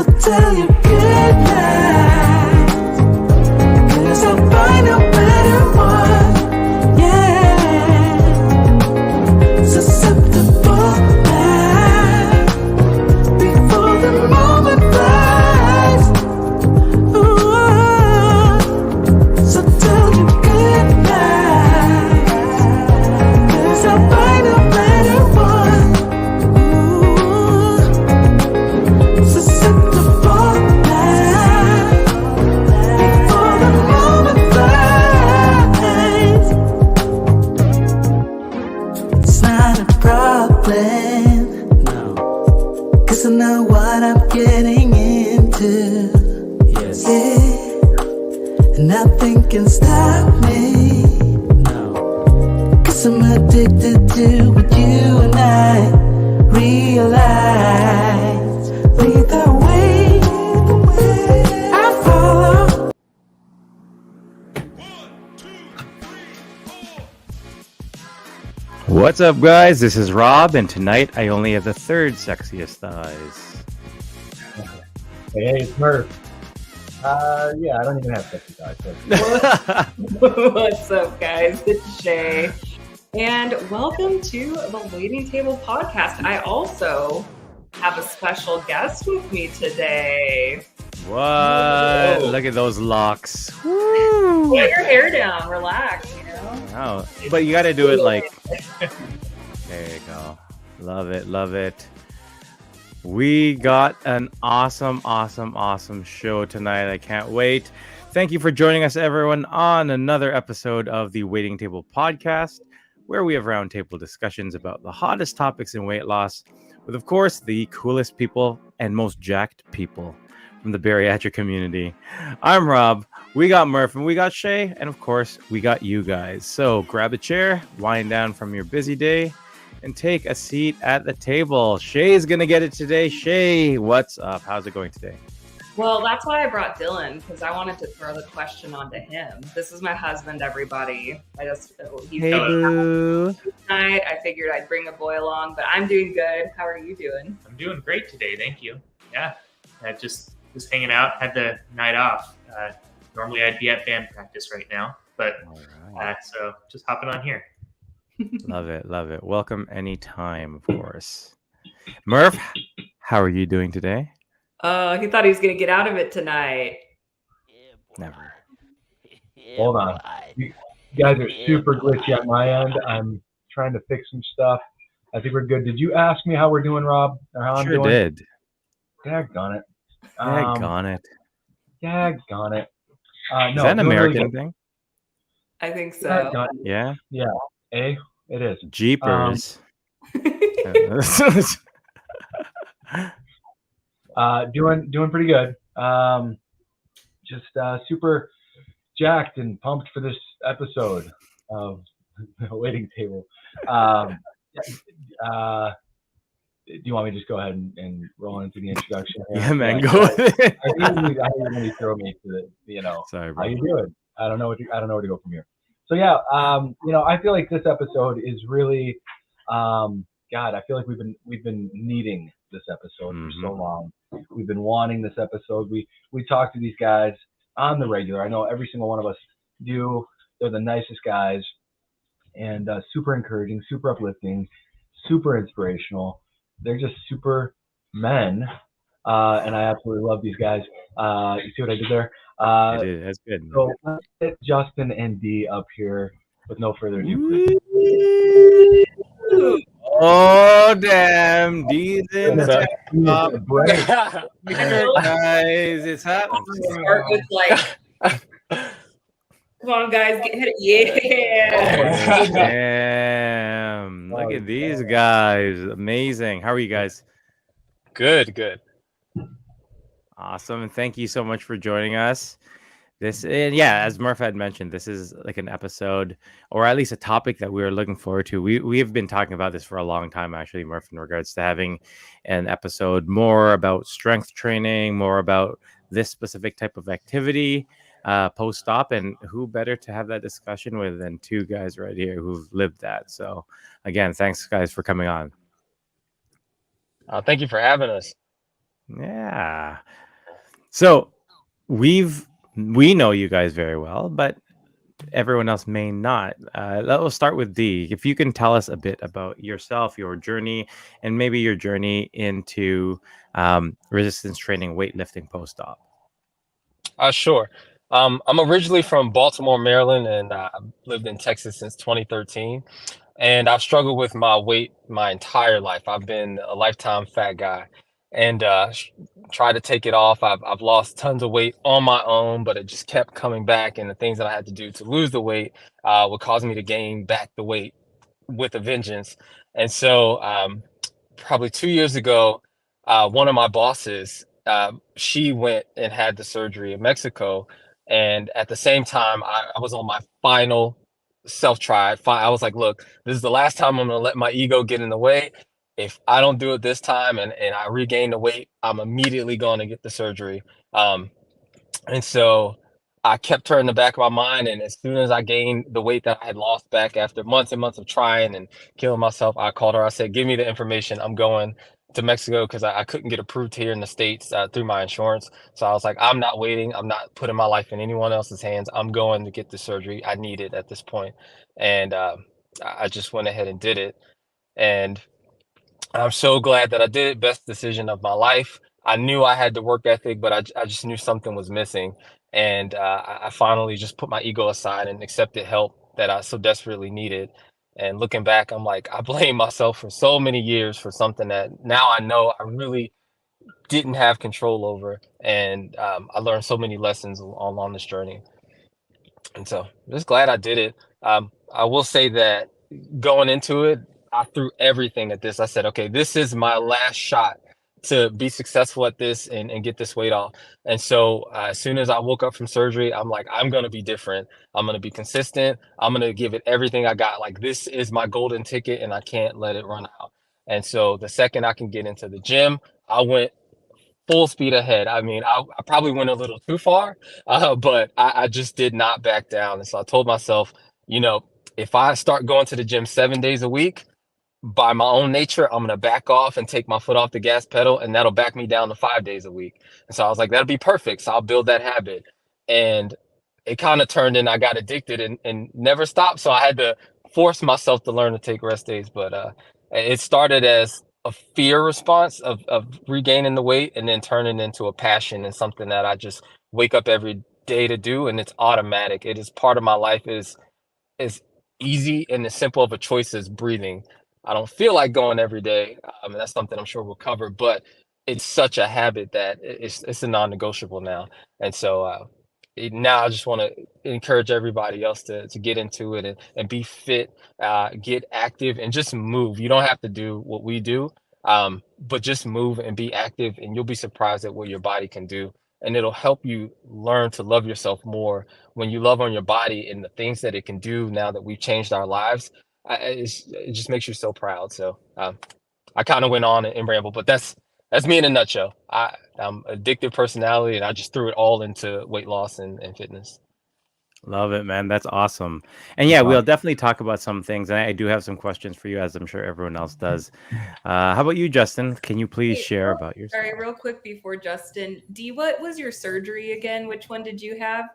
So tell you good night, 'cause I'll find a better one. Yeah, susceptible now before the moment flies. Ooh, so tell you good night, 'cause I'll find a better one. Ooh, susceptible now before the moment flies. It's not a problem, no, 'cause I know what I'm getting into. Yes. Yeah, and nothing can stop me. No, 'cause I'm addicted to what you and I realize. Lead the way, I follow. What's up, guys? This is Rob, and tonight I only have the third sexiest thighs. Hey, it's Murph. Yeah, I don't even have sexy thighs. What's up, guys? It's Shay. And welcome to the Waiting Table Podcast. I also have a special guest with me today. What? Whoa. Look at those locks. Woo! Get your hair down, relax, you know? Wow. But you got to do it like... There you go. Love it, love it. We got an awesome show tonight. I can't wait. Thank you for joining us, everyone, on another episode of the Waiting Table Podcast, where we have roundtable discussions about the hottest topics in weight loss with, of course, the coolest people and most jacked people from the bariatric community. I'm Rob. We got Murph and we got Shay, and of course, we got you guys. So grab a chair, wind down from your busy day, and take a seat at the table. Shay's gonna get it today. Shay, what's up? How's it going today? Well, that's why I brought Dylan, because I wanted to throw the question onto him. This is my husband, everybody. He's Hey, boo. tonight. I figured I'd bring a boy along, but I'm doing good. How are you doing? I'm doing great today, thank you. Yeah, just hanging out. Had the night off. Normally I'd be at band practice right now, but so just hopping on here. Love it, love it. Welcome anytime, of course. Murph, how are you doing today? He thought he was going to get out of it tonight. Never. Hold on. You guys are super glitchy on my end. I'm trying to fix some stuff. I think we're good. Did you ask me how we're doing, Rob? Or how I'm Sure doing? did. Daggone it. Daggone it. Daggone it. No, is that an doing American really good. thing? I think so. Daggone it. Yeah. Yeah. It is. Jeepers. Doing pretty good. Just super jacked and pumped for this episode of the Waiting Table. Do you want me to just go ahead and roll into the introduction? Yeah, man, go with it. I usually throw me to the, Sorry, bro. how you doing? I don't know where to go from here. So yeah, I feel like this episode is really, God, I feel like we've been needing this episode for so long. We've been wanting this episode. We talk to these guys on the regular. I know every single one of us do. They're the nicest guys, and super encouraging, super uplifting, super inspirational. They're just super men, and I absolutely love these guys. You see what I did there? That's good. So let's get Justin and Dee up here with no further ado. Oh, damn. Dee's in the guys. It's happening. Start with come on, guys, hit it. Yeah. Damn. Look at these guys. Amazing. How are you guys? Good. Awesome. And thank you so much for joining us. As Murph had mentioned, this is like an episode, or at least a topic that we are looking forward to. We have been talking about this for a long time, actually, Murph, in regards to having an episode more about strength training, more about this specific type of activity post-op, and who better to have that discussion with than two guys right here who've lived that. So again, thanks guys for coming on. Thank you for having us. Yeah. So we know you guys very well, but everyone else may not. Let's start with Dee. If you can tell us a bit about yourself, your journey, and maybe your journey into resistance training, weightlifting post-op. Sure. I'm originally from Baltimore, Maryland, and I've lived in Texas since 2013. And I've struggled with my weight my entire life. I've been a lifetime fat guy, and tried to take it off. I've lost tons of weight on my own, but it just kept coming back. And the things that I had to do to lose the weight would cause me to gain back the weight with a vengeance. And so, probably 2 years ago, one of my bosses, she went and had the surgery in Mexico. And at the same time, I was on my final self try. I was like, look, this is the last time I'm going to let my ego get in the way. If I don't do it this time and I regain the weight, I'm immediately going to get the surgery. Um, and so I kept her in the back of my mind. And as soon as I gained the weight that I had lost back after months and months of trying and killing myself, I called her. I said, give me the information. I'm going to Mexico because I couldn't get approved here in the States through my insurance. So I was like, I'm not waiting. I'm not putting my life in anyone else's hands. I'm going to get the surgery. I need it at this point. And I just went ahead and did it. And I'm so glad that I did it. Best decision of my life. I knew I had the work ethic, but I just knew something was missing. And I finally just put my ego aside and accepted help that I so desperately needed. And looking back, I'm like, I blame myself for so many years for something that now I know I really didn't have control over. And I learned so many lessons along this journey. And so I'm just glad I did it. I will say that going into it, I threw everything at this. I said, okay, this is my last shot to be successful at this and get this weight off. And so as soon as I woke up from surgery, I'm like, I'm going to be different. I'm going to be consistent. I'm going to give it everything I got. Like, this is my golden ticket and I can't let it run out. And so the second I can get into the gym, I went full speed ahead. I mean, I probably went a little too far, but I just did not back down. And so I told myself, you know, if I start going to the gym 7 days a week, by my own nature, I'm gonna back off and take my foot off the gas pedal, and that'll back me down to 5 days a week. And so I was like, that'll be perfect. So I'll build that habit. And it kind of turned and I got addicted and never stopped. So I had to force myself to learn to take rest days. But it started as a fear response of regaining the weight and then turning into a passion and something that I just wake up every day to do. And it's automatic. It is part of my life. Is as easy and as simple of a choice as breathing. I don't feel like going every day. And that's something I'm sure we'll cover, but it's such a habit that it's a non-negotiable now. And so now I just want to encourage everybody else to get into it and be fit, get active, and just move. You don't have to do what we do, but just move and be active, and you'll be surprised at what your body can do. And it'll help you learn to love yourself more when you love on your body and the things that it can do now that we've changed our lives. It just makes you so proud. So I kind of went on and ramble, but that's me in a nutshell. I'm addictive personality, and I just threw it all into weight loss and fitness. Love it, man. That's awesome. And yeah, we'll definitely talk about some things. And I do have some questions for you, as I'm sure everyone else does. How about you, Justin? Can you please share about yourself? Sorry, real quick before Justin. Dee, what was your surgery again? Which one did you have?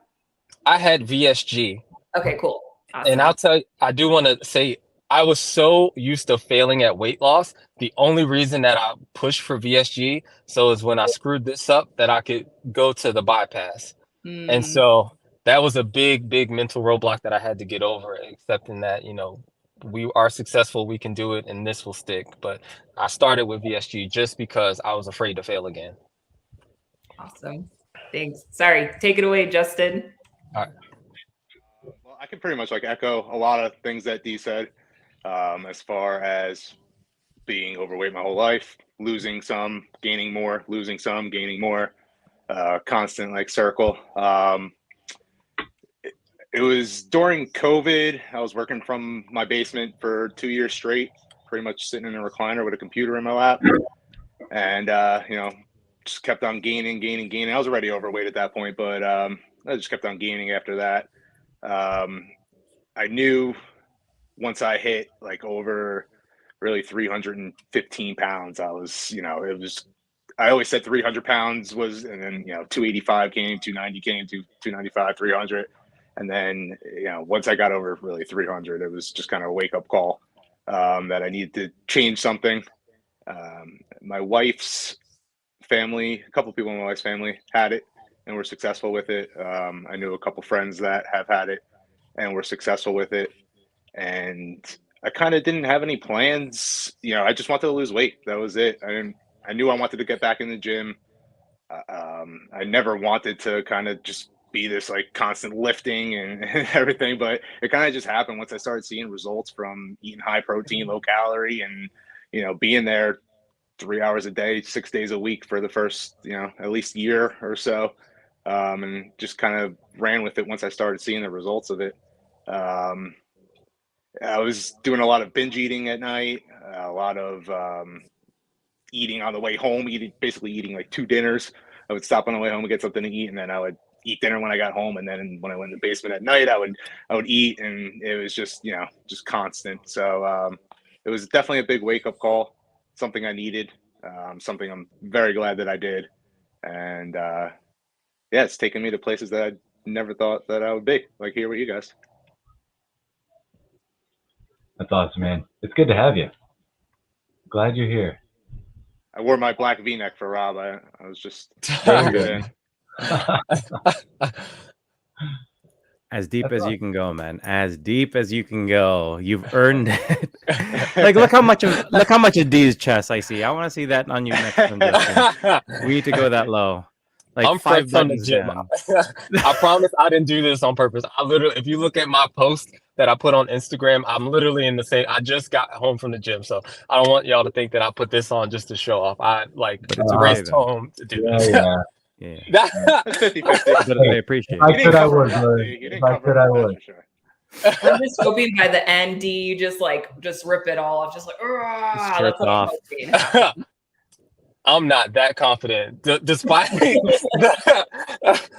I had VSG. Okay, cool. Awesome. And I'll tell you, I do want to say I was so used to failing at weight loss. The only reason that I pushed for VSG so is when I screwed this up that I could go to the bypass. And so that was a big, big mental roadblock that I had to get over, accepting that, we are successful, we can do it, and this will stick. But I started with VSG just because I was afraid to fail again. Awesome. Thanks. Sorry. Take it away, Justin. All right. Well, I can pretty much echo a lot of things that Dee said, as far as being overweight my whole life, losing some, gaining more, losing some, gaining more, constant circle. It was during COVID. I was working from my basement for 2 years straight, pretty much sitting in a recliner with a computer in my lap, and just kept on gaining. I was already overweight at that point, but I just kept on gaining after that. I knew once I hit over really 315 pounds, I was, I always said 300 pounds was, and then, 285 came, 290 came, 295, 300. And then, once I got over really 300, it was just kind of a wake up call that I needed to change something. My wife's family, a couple people in my wife's family had it and were successful with it. I knew a couple friends that have had it and were successful with it. And I kind of didn't have any plans. I just wanted to lose weight. That was it. I knew I wanted to get back in the gym. I never wanted to kind of just be this like constant lifting and everything, but it kind of just happened once I started seeing results from eating high protein, low calorie, and being there 3 hours a day, 6 days a week for the first at least year or so, and just kind of ran with it once I started seeing the results of it. I was doing a lot of binge eating at night, a lot of eating on the way home, basically eating like 2 dinners. I would stop on the way home and get something to eat, and then I would eat dinner when I got home, and then when I went in the basement at night, I would eat, and it was just just constant. So it was definitely a big wake up call, something I needed, something I'm very glad that I did, and it's taken me to places that I never thought that I would be, like here with you guys. That's awesome, man. It's good to have you. Glad you're here. I wore my black V-neck for Rob. I was just as deep as you can go, man. As deep as you can go. You've earned it. Like, look how much of Dee's chest I see. I want to see that on you next time, Justin. We need to go that low. Like I'm 5 buttons down. I promise I didn't do this on purpose. I literally, if you look at my post that I put on Instagram, I'm literally in the same. I just got home from the gym, so I don't want y'all to think that I put this on just to show off. I raced home to do this. Yeah. 50-50. I appreciate I it. could, I would. I would. I'm just hoping by the end, D, you just rip it all off, just like, Stripped off. I'm not that confident, despite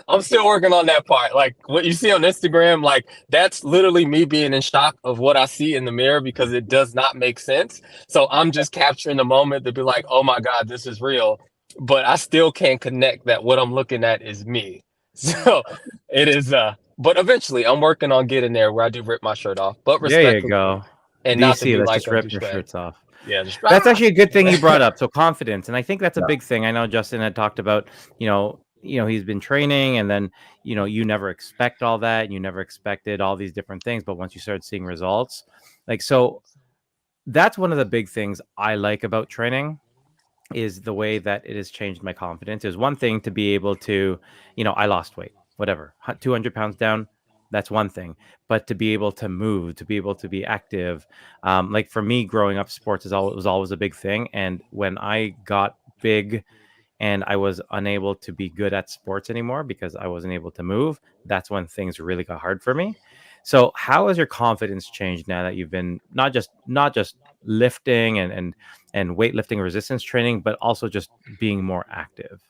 I'm still working on that part. Like what you see on Instagram, like that's literally me being in shock of what I see in the mirror because it does not make sense. So I'm just capturing the moment to be like, oh my God, this is real. But I still can't connect that what I'm looking at is me. So it is, but eventually I'm working on getting there where I do rip my shirt off. But there you go. And DC, not to be let's like just rip your shirts off. Yeah, that's actually a good thing you brought up. So confidence, and I think that's a big thing. I know Justin had talked about, he's been training, and then you never expect all that, and you never expected all these different things, but once you started seeing results, so that's one of the big things I like about training is the way that it has changed my confidence. It was one thing to be able to, I lost weight, whatever, 200 pounds down. That's one thing, but to be able to move, to be able to be active, like for me, growing up, sports was always a big thing. And when I got big and I was unable to be good at sports anymore because I wasn't able to move, that's when things really got hard for me. So how has your confidence changed now that you've been not just lifting and weightlifting resistance training, but also just being more active?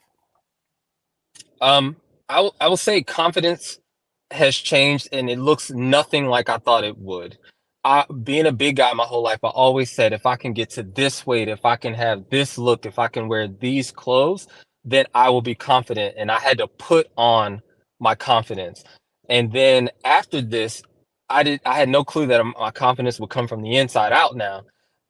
I will say confidence has changed, and it looks nothing like I thought it would. Being a big guy my whole life, I always said if I can get to this weight, if I can have this look, if I can wear these clothes, then I will be confident. And I had to put on my confidence. And then after this, I had no clue that my confidence would come from the inside out now.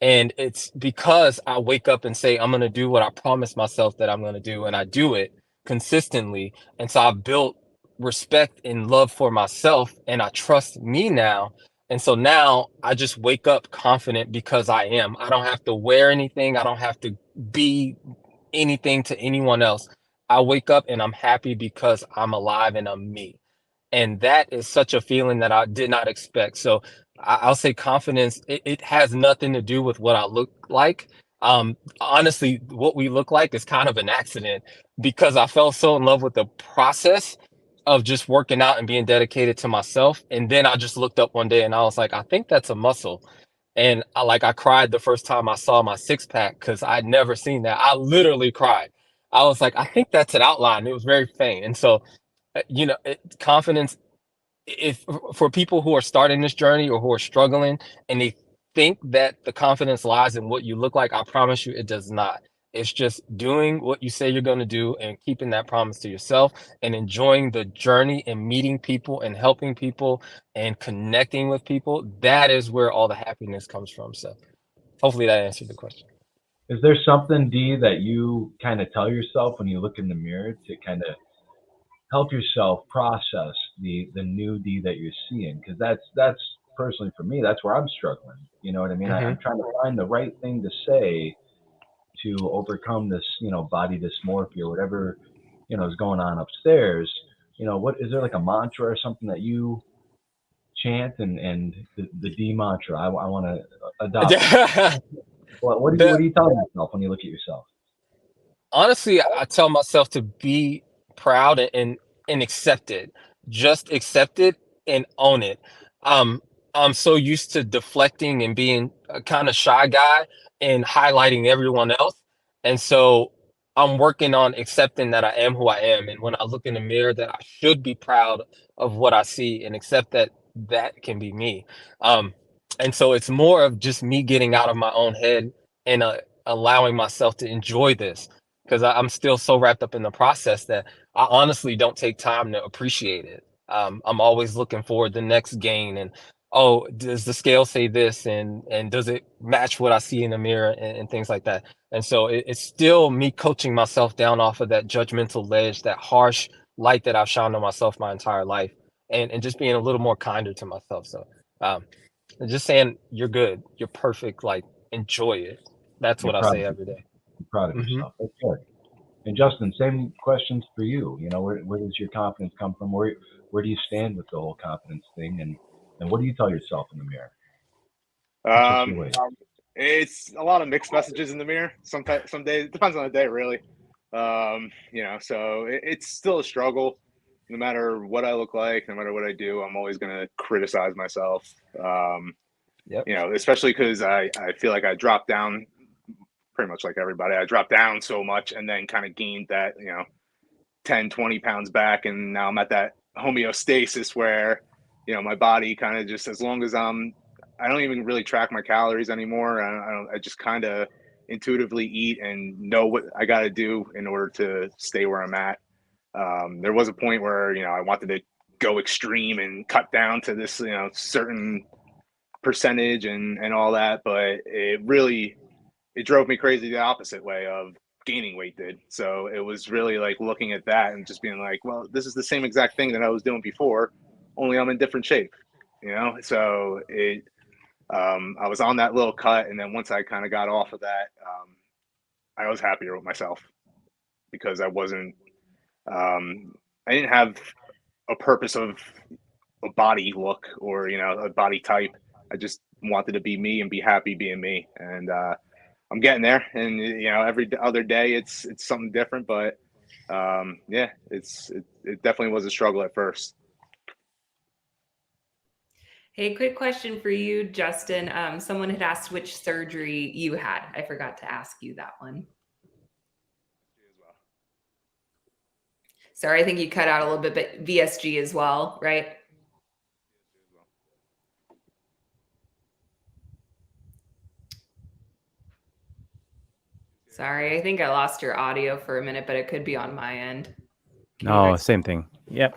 And it's because I wake up and say, I'm going to do what I promised myself that I'm going to do. And I do it consistently. And so I've built respect and love for myself, and I trust me now. And so now I just wake up confident because I am. I don't have to wear anything. I don't have to be anything to anyone else. I wake up and I'm happy because I'm alive and I'm me. And that is such a feeling that I did not expect. So I'll say confidence, it has nothing to do with what I look like. Honestly, what we look like is kind of an accident because I fell so in love with the process of just working out and being dedicated to myself. And then I just looked up one day and I was like, I think that's a muscle. And I cried the first time I saw my 6-pack because I'd never seen that. I literally cried. I was like, I think that's an outline. It was very faint. And so, confidence, if for people who are starting this journey or who are struggling and they think that the confidence lies in what you look like, I promise you it does not. It's just doing what you say you're going to do and keeping that promise to yourself and enjoying the journey and meeting people and helping people and connecting with people. That is where all the happiness comes from. So hopefully that answered the question. Is there something, Dee, that you kind of tell yourself when you look in the mirror to kind of help yourself process the new Dee that you're seeing? Because that's personally for me, that's where I'm struggling. You know what I mean? I'm trying to find the right thing to say to overcome this, body dysmorphia or whatever, is going on upstairs. What is there, like a mantra or something that you chant, and the Dee mantra I want to adopt? What do you tell yourself when you look at yourself? Honestly, I tell myself to be proud and accept it. Just accept it and own it. Um, I'm so used to deflecting and being a kind of shy guy and highlighting everyone else. And so I'm working on accepting that I am who I am. And when I look in the mirror, that I should be proud of what I see and accept that that can be me. Um, and so it's more of just me getting out of my own head and allowing myself to enjoy this because I'm still so wrapped up in the process that I honestly don't take time to appreciate it. I'm always looking for the next gain and oh, does the scale say this and does it match what I see in the mirror and things like that. And so it's still me coaching myself down off of that judgmental ledge, that harsh light that I've shined on myself my entire life, and just being a little more kinder to myself. So just saying you're good, you're perfect, like enjoy it. That's You're what I proud say of, every day. you're proud of Mhm. yourself. That's good. And Justin, same questions for you. Where does your confidence come from? Where do you stand with the whole confidence thing? And what do you tell yourself in the mirror? What's your way? It's a lot of mixed messages in the mirror. Some days it depends on the day, really. So it's still a struggle. No matter what I look like, no matter what I do, I'm always gonna criticize myself. Yep. Especially because I feel like I dropped down pretty much like everybody. I dropped down so much and then kind of gained that, 10, 20 pounds back. And now I'm at that homeostasis where, my body kind of just, as long as I don't even really track my calories anymore. I just kind of intuitively eat and know what I got to do in order to stay where I'm at. There was a point where, I wanted to go extreme and cut down to this, certain percentage and all that, but it drove me crazy the opposite way of gaining weight did. So it was really like looking at that and just being like, well, this is the same exact thing that I was doing before, only I'm in different shape, So I was on that little cut, and then once I kind of got off of that, I was happier with myself because I wasn't, I didn't have a purpose of a body look or a body type. I just wanted to be me and be happy being me, and I'm getting there. And every other day it's something different, but yeah, it definitely was a struggle at first. Hey, quick question for you, Justin. Someone had asked which surgery you had. I forgot to ask you that one. Sorry, I think you cut out a little bit, but VSG as well, right? Sorry, I think I lost your audio for a minute, but it could be on my end. No, same thing. Yep.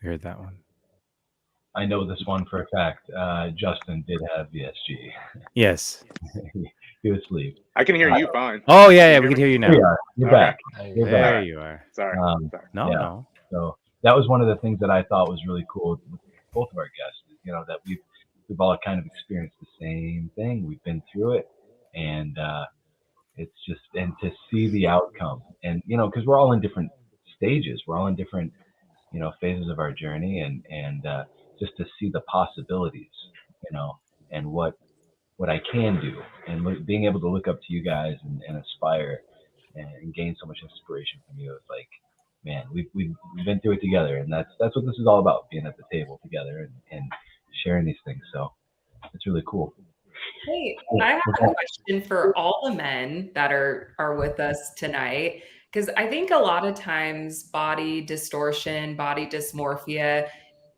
We heard that one. I know this one for a fact. Justin did have VSG. Yes. He was asleep. I can hear you fine. Oh yeah, we can hear you now. You're back. There you are. Sorry. No. So that was one of the things that I thought was really cool with both of our guests. That we've all kind of experienced the same thing. We've been through it, and it's just, and to see the outcome, and because we're all in different stages, we're all in different phases of our journey, and just to see the possibilities, and what I can do, and being able to look up to you guys and aspire and gain so much inspiration from you. It's like, man, we've been through it together, and that's what this is all about, being at the table together and sharing these things. So it's really cool. Hey, I have a question for all the men that are with us tonight, because I think a lot of times body distortion, body dysmorphia,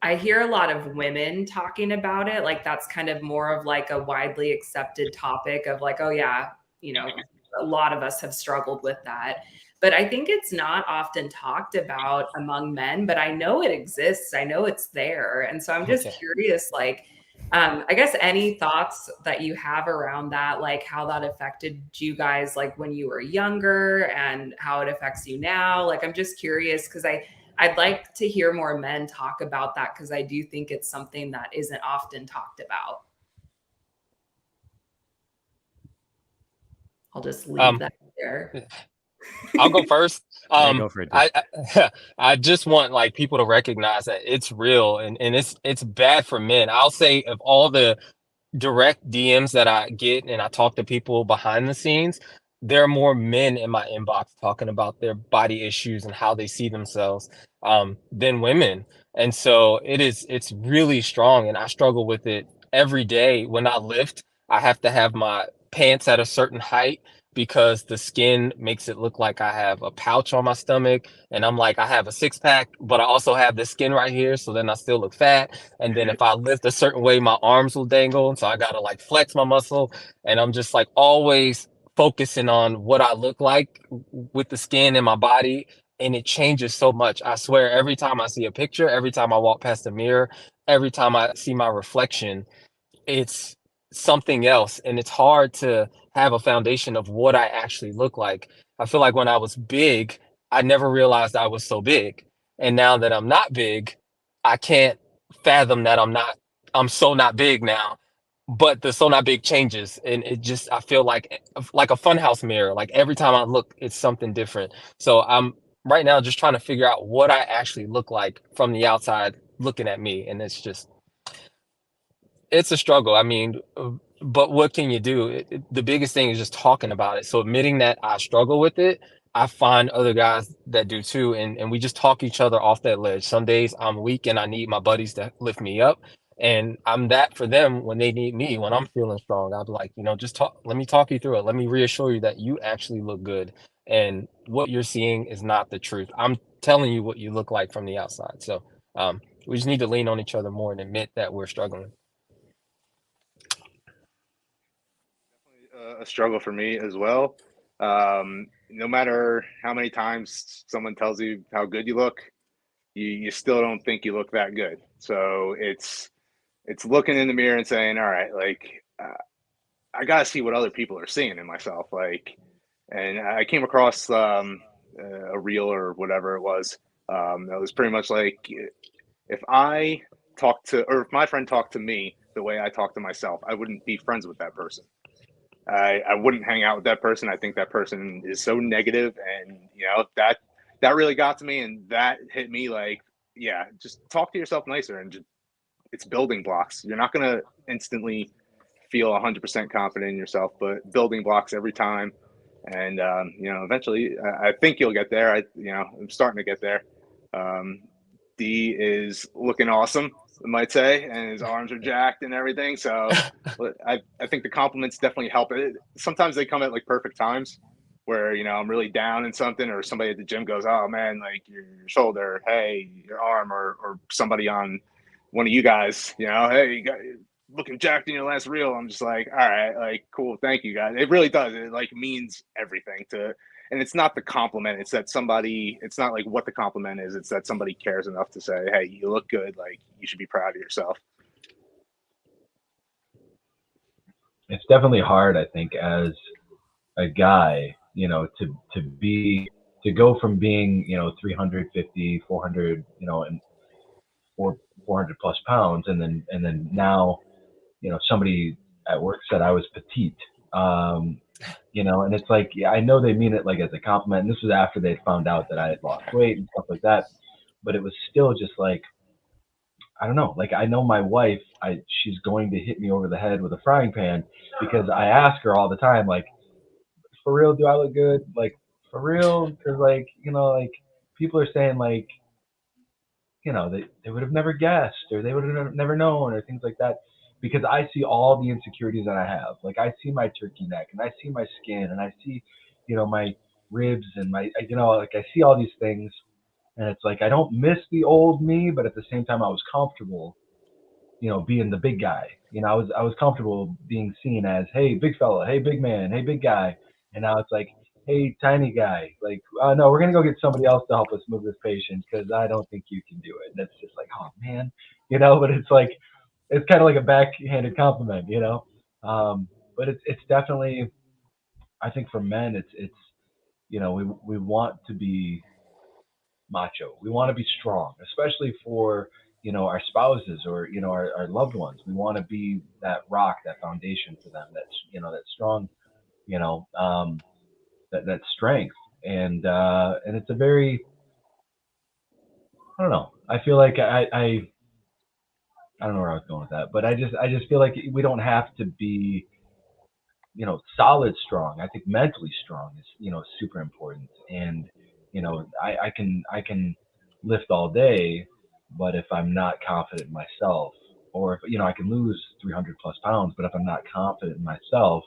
I hear a lot of women talking about it. Like that's kind of more of like a widely accepted topic of like, oh yeah, you know, a lot of us have struggled with that. But I think it's not often talked about among men, but I know it exists. I know it's there. And so I'm just curious, like, I guess any thoughts that you have around that, like how that affected you guys, like when you were younger and how it affects you now. Like, I'm just curious because I'd like to hear more men talk about that because I do think it's something that isn't often talked about. I'll just leave that there. I'll go first. Yeah, go for it, dude. I just want like people to recognize that it's real and it's bad for men. I'll say of all the direct DMs that I get and I talk to people behind the scenes, there are more men in my inbox talking about their body issues and how they see themselves than women. And so it's really strong and I struggle with it every day. When I lift, I have to have my pants at a certain height because the skin makes it look like I have a pouch on my stomach and I'm like I have a six pack, but I also have this skin right here, so then I still look fat. And then if I lift a certain way, my arms will dangle, and so I gotta like flex my muscle, and I'm just like always focusing on what I look like with the skin in my body, and it changes so much. I swear, every time I see a picture, every time I walk past the mirror, every time I see my reflection, it's something else, and it's hard to have a foundation of what I actually look like. I feel like when I was big, I never realized I was so big, and now that I'm not big, I can't fathom that I'm so not big now. But the so not big changes, and it just I feel like a funhouse mirror. Like every time I look, it's something different. So I'm right now just trying to figure out what I actually look like from the outside looking at me, and it's a struggle. I mean, but what can you do? The biggest thing is just talking about it. So admitting that I struggle with it, I find other guys that do too, and we just talk each other off that ledge. Some days I'm weak and I need my buddies to lift me up, and I'm that for them when they need me. When I'm feeling strong, I'll be like, just talk. Let me talk you through it. Let me reassure you that you actually look good, and what you're seeing is not the truth. I'm telling you what you look like from the outside. So we just need to lean on each other more and admit that we're struggling. A struggle for me as well. No matter how many times someone tells you how good you look, you still don't think you look that good. So it's looking in the mirror and saying, all right, like I gotta see what other people are seeing in myself. Like, and I came across a reel or whatever it was. That was pretty much like if I talked to, or if my friend talked to me the way I talk to myself, I wouldn't be friends with that person. I wouldn't hang out with that person. I think that person is so negative, and that really got to me, and that hit me like, yeah, just talk to yourself nicer, and just, it's building blocks. You're not gonna instantly feel 100% confident in yourself, but building blocks every time, and eventually, I think you'll get there. I'm starting to get there. Dee is looking awesome, I might say, and his arms are jacked and everything. So I think the compliments definitely help. Sometimes they come at like perfect times where, I'm really down in something, or somebody at the gym goes, oh man, like your shoulder, hey, your arm, or somebody on one of you guys, hey, you got looking jacked in your last reel. I'm just like, all right, like, cool. Thank you guys. It really does. It like means everything and it's not the compliment. It's that it's not like what the compliment is. It's that somebody cares enough to say, hey, you look good. Like, you should be proud of yourself. It's definitely hard, I think, as a guy, to go from being, 350, 400, and 400 plus pounds. And then now, somebody at work said I was petite. And it's like, yeah, I know they mean it like as a compliment. And this was after they'd found out that I had lost weight and stuff like that. But it was still just like, I don't know. Like, I know my wife, she's going to hit me over the head with a frying pan because I ask her all the time, like, for real, do I look good? Like, for real? Because, like, like, people are saying, like, they would have never guessed, or they would have never known, or things like that. Because I see all the insecurities that I have. Like, I see my turkey neck, and I see my skin, and I see, my ribs, and my, like, I see all these things. And it's like, I don't miss the old me, but at the same time, I was comfortable, being the big guy. I was comfortable being seen as, hey, big fella, hey, big man, hey, big guy. And now it's like, hey, tiny guy. Like, no, we're going to go get somebody else to help us move this patient because I don't think you can do it. And it's just like, oh, man, but it's like, it's kind of like a backhanded compliment, but it's definitely, I think for men, it's we want to be macho. We want to be strong, especially for our spouses or our loved ones. We want to be that rock, that foundation for them. That's that strong, that strength. And it's a very, I don't know. I feel like I don't know where I was going with that, but I just feel like we don't have to be solid strong. I think mentally strong is super important. And I can lift all day, but if I'm not confident in myself, or if I can lose 300 plus pounds, but if I'm not confident in myself,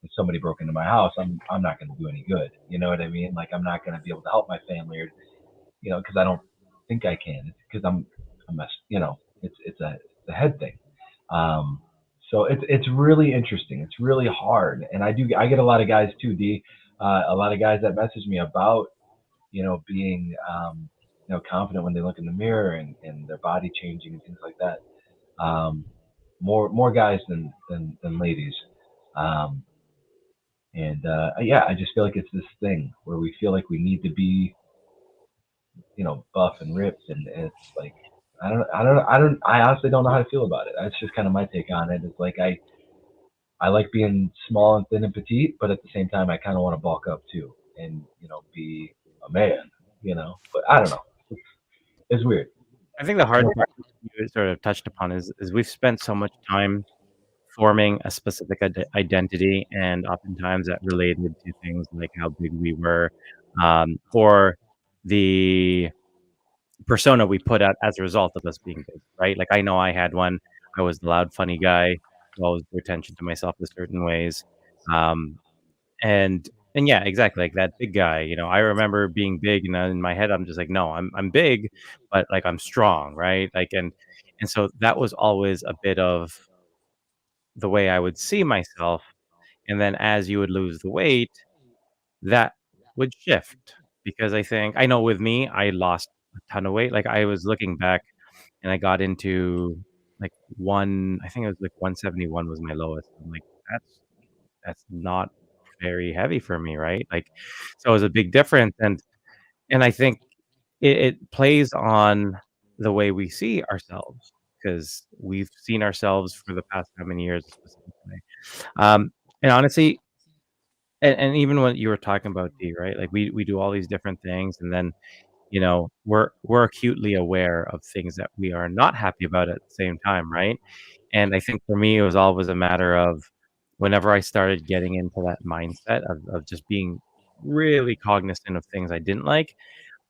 if somebody broke into my house, I'm not going to do any good. You know what I mean? Like, I'm not going to be able to help my family, or because I don't think I can. Because I'm a, it's a head thing. So it's really interesting. It's really hard, and I get a lot of guys too, Dee. A lot of guys that message me about being confident when they look in the mirror and their body changing and things like that. More guys than ladies. Yeah, I just feel like it's this thing where we feel like we need to be buff and ripped, and it's like I honestly don't know how to feel about it. That's just kind of my take on it. It's like I like being small and thin and petite, but at the same time, I kind of want to bulk up too and be a man. But I don't know. It's weird. I think the hard part you sort of touched upon is we've spent so much time forming a specific identity, and oftentimes that related to things like how big we were, or the persona we put out as a result of us being big, right? Like, I know I had one. I was the loud, funny guy who always drew attention to myself in certain ways. And yeah, exactly, like that big guy. I remember being big, and in my head, I'm just like, no, I'm big, but like I'm strong, right? Like, and so that was always a bit of the way I would see myself. And then as you would lose the weight, that would shift, because I know with me, I lost a ton of weight. Like, I was looking back, and I got into like I think it was like 171 was my lowest. I'm like, that's not very heavy for me, right? Like, so it was a big difference. And I think it plays on the way we see ourselves, because we've seen ourselves for the past how many years specifically. And honestly, and even when you were talking about Dee, right? Like, we do all these different things, and then we're acutely aware of things that we are not happy about at the same time, right? And I think for me, it was always a matter of whenever I started getting into that mindset of just being really cognizant of things I didn't like,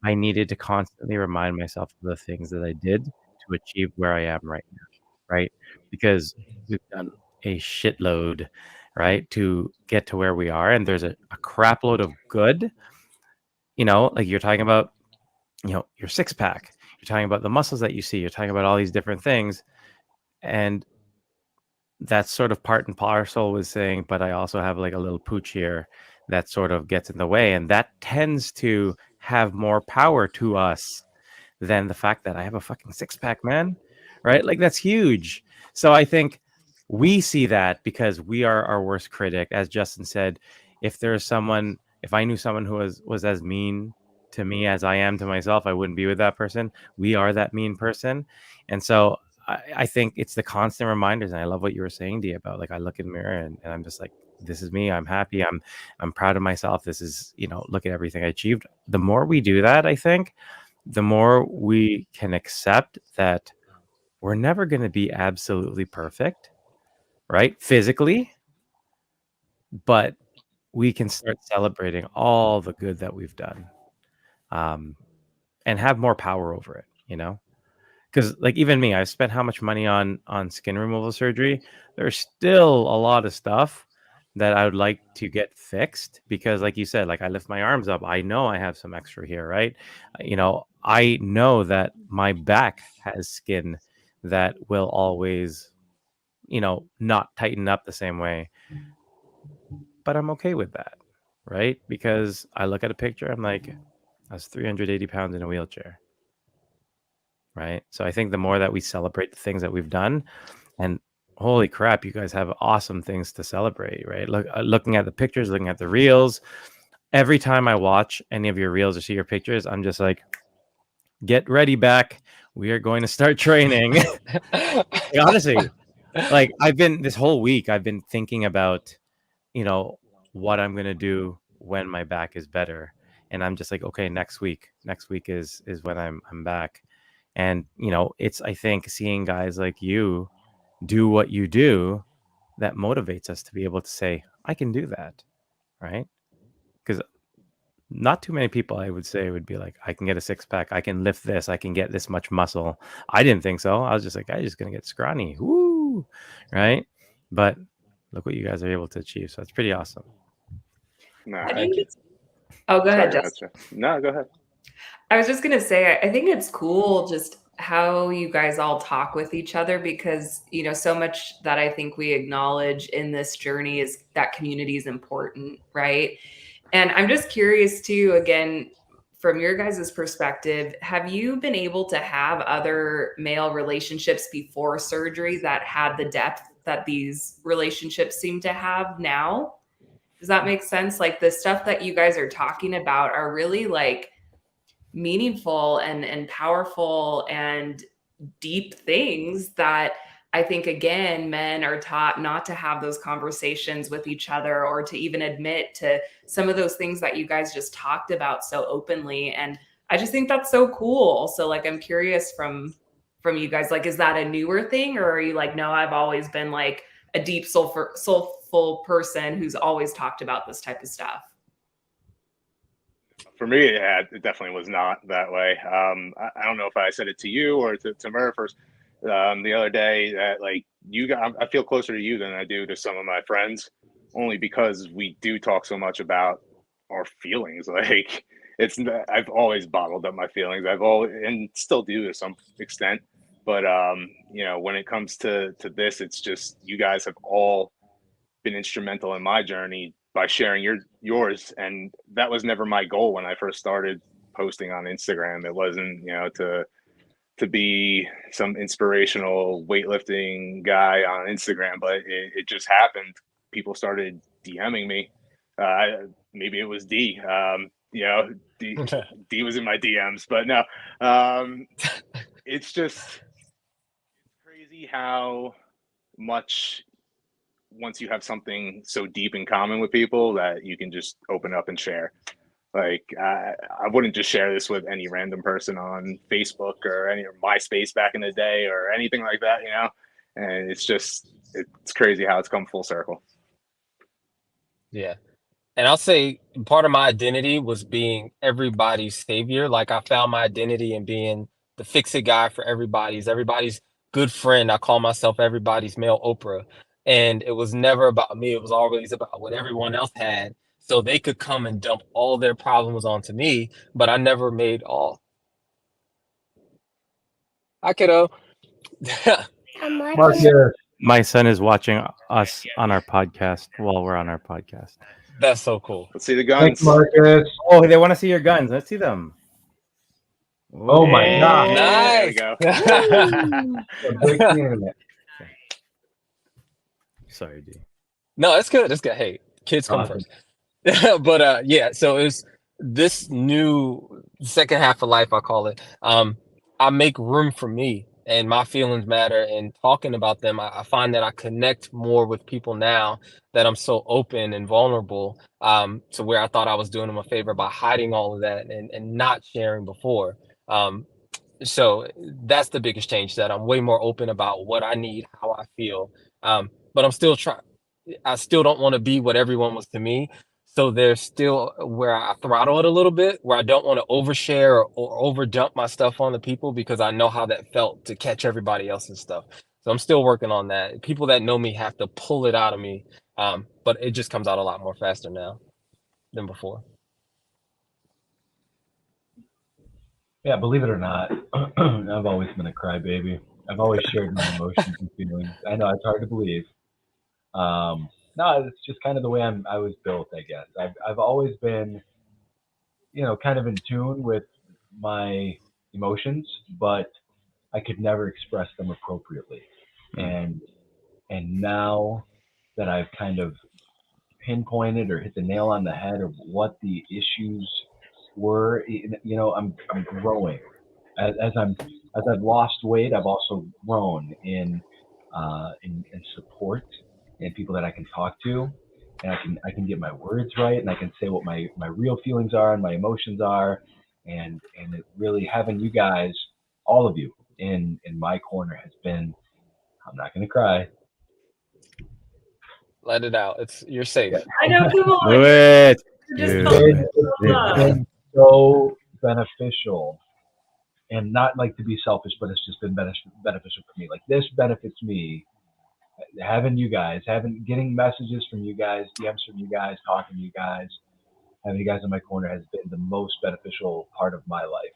I needed to constantly remind myself of the things that I did to achieve where I am right now, right? Because we've done a shitload, right, to get to where we are, and there's a crap load of good. Like, you're talking about, your six pack. You're talking about the muscles that you see. You're talking about all these different things, and that's sort of part and parcel with saying, but I also have like a little pooch here that sort of gets in the way, and that tends to have more power to us than the fact that I have a fucking six pack, man. Right? Like, that's huge. So I think we see that because we are our worst critic. As Justin said, if I knew someone who was as mean to me as I am to myself, I wouldn't be with that person. We are that mean person. And so I think it's the constant reminders. And I love what you were saying, Dee, about like, I look in the mirror and I'm just like, this is me. I'm happy. I'm proud of myself. This is, look at everything I achieved. The more we do that, I think, the more we can accept that we're never going to be absolutely perfect, right? Physically, but we can start celebrating all the good that we've done, and have more power over it, because like, even me, I've spent how much money on skin removal surgery. There's still a lot of stuff that I would like to get fixed, because like you said, like, I lift my arms up, I know I have some extra here, right? I know that my back has skin that will always, not tighten up the same way. But I'm okay with that, right? Because I look at a picture, I'm like, I was 380 pounds in a wheelchair, right? So I think the more that we celebrate the things that we've done, and holy crap, you guys have awesome things to celebrate, right? Looking at the pictures, looking at the reels, every time I watch any of your reels or see your pictures, I'm just like, get ready, back. We are going to start training. Honestly, like this whole week, I've been thinking about, what I'm going to do when my back is better. And I'm just like, okay, next week is when I'm back. And, it's, I think, seeing guys like you do what you do that motivates us to be able to say, I can do that. Right. Because not too many people, I would say, would be like, I can get a six pack, I can lift this, I can get this much muscle. I didn't think so. I was just like, I'm just gonna get scrawny. Woo! Right? But look what you guys are able to achieve. So it's pretty awesome. Nah, I Thank think you. Oh, go ahead, sorry, Justin. gotcha. No, go ahead. I was just gonna say, I think it's cool just how you guys all talk with each other, because so much that I think we acknowledge in this journey is that community is important, right? And I'm just curious too, again, from your guys' perspective, have you been able to have other male relationships before surgery that had the depth that these relationships seem to have now? Does that make sense? Like the stuff that you guys are talking about are really like meaningful and powerful and deep things that I think, again, men are taught not to have those conversations with each other, or to even admit to some of those things that you guys just talked about so openly. And I just think that's so cool. So like, I'm curious from you guys, like, is that a newer thing, or are you like, no, I've always been like a deep soulful person who's always talked about this type of stuff? For me, it definitely was not that way. I don't know if I said it to you or to Murph first the other day, that like I feel closer to you than I do to some of my friends, only because we do talk so much about our feelings. Like I've always bottled up my feelings. I've always, and still do to some extent. But when it comes to this, it's just you guys have all been instrumental in my journey by sharing yours, and that was never my goal when I first started posting on Instagram. It wasn't to be some inspirational weightlifting guy on Instagram, but it just happened. People started DMing me. Maybe it was Dee. Dee was in my DMs, but no. It's just crazy how much, once you have something so deep in common with people, that you can just open up and share. Like I wouldn't just share this with any random person on Facebook or any MySpace back in the day or anything like that, And it's crazy how it's come full circle. Yeah. And I'll say part of my identity was being everybody's savior. Like I found my identity in being the fix-it guy for everybody's good friend. I call myself everybody's male Oprah. And it was never about me. It was always about what everyone else had. So they could come and dump all their problems onto me, but I never made all. Hi, kiddo. Marcus, My son is watching us on our podcast while we're on our podcast. That's so cool. Let's see the thanks, guns. Marcus. Oh, they want to see your guns. Let's see them. Oh my God. There we Nice. go. Break the internet. Sorry, D. No, it's good. It's good. Hey, kids come Awesome. first. But yeah, so it's this new second half of life, I call it. I make room for me, and my feelings matter, and talking about them, I find that I connect more with people now that I'm so open and vulnerable, to where I thought I was doing them a favor by hiding all of that and not sharing before. So that's the biggest change, that I'm way more open about what I need, how I feel. But I'm still trying. I still don't want to be what everyone was to me. So there's still where I throttle it a little bit, where I don't want to overshare or over dump my stuff on the people, because I know how that felt to catch everybody else's stuff. So I'm still working on that. People that know me have to pull it out of me. But it just comes out a lot more faster now than before. Yeah, believe it or not, I've always been a crybaby. I've always shared my emotions and feelings. I know it's hard to believe. No, it's just kind of the way I was built, I guess. I've always been, kind of in tune with my emotions, but I could never express them appropriately. Mm. And now that I've kind of pinpointed or hit the nail on the head of what the issues were, I'm growing as I've lost weight. I've also grown in support and people that I can talk to, and I can get my words right, and I can say what my real feelings are and my emotions are, and it really having you guys, all of you, in my corner has been. I'm not gonna cry. Let it out. You're Yeah, safe. I know. Come Do on. it. Just Do it's it. been so beneficial, and not like to be selfish, but it's just been beneficial for me. Like this benefits me, having you guys, getting messages from you guys, DMs from you guys, talking to you guys, having you guys in my corner has been the most beneficial part of my life.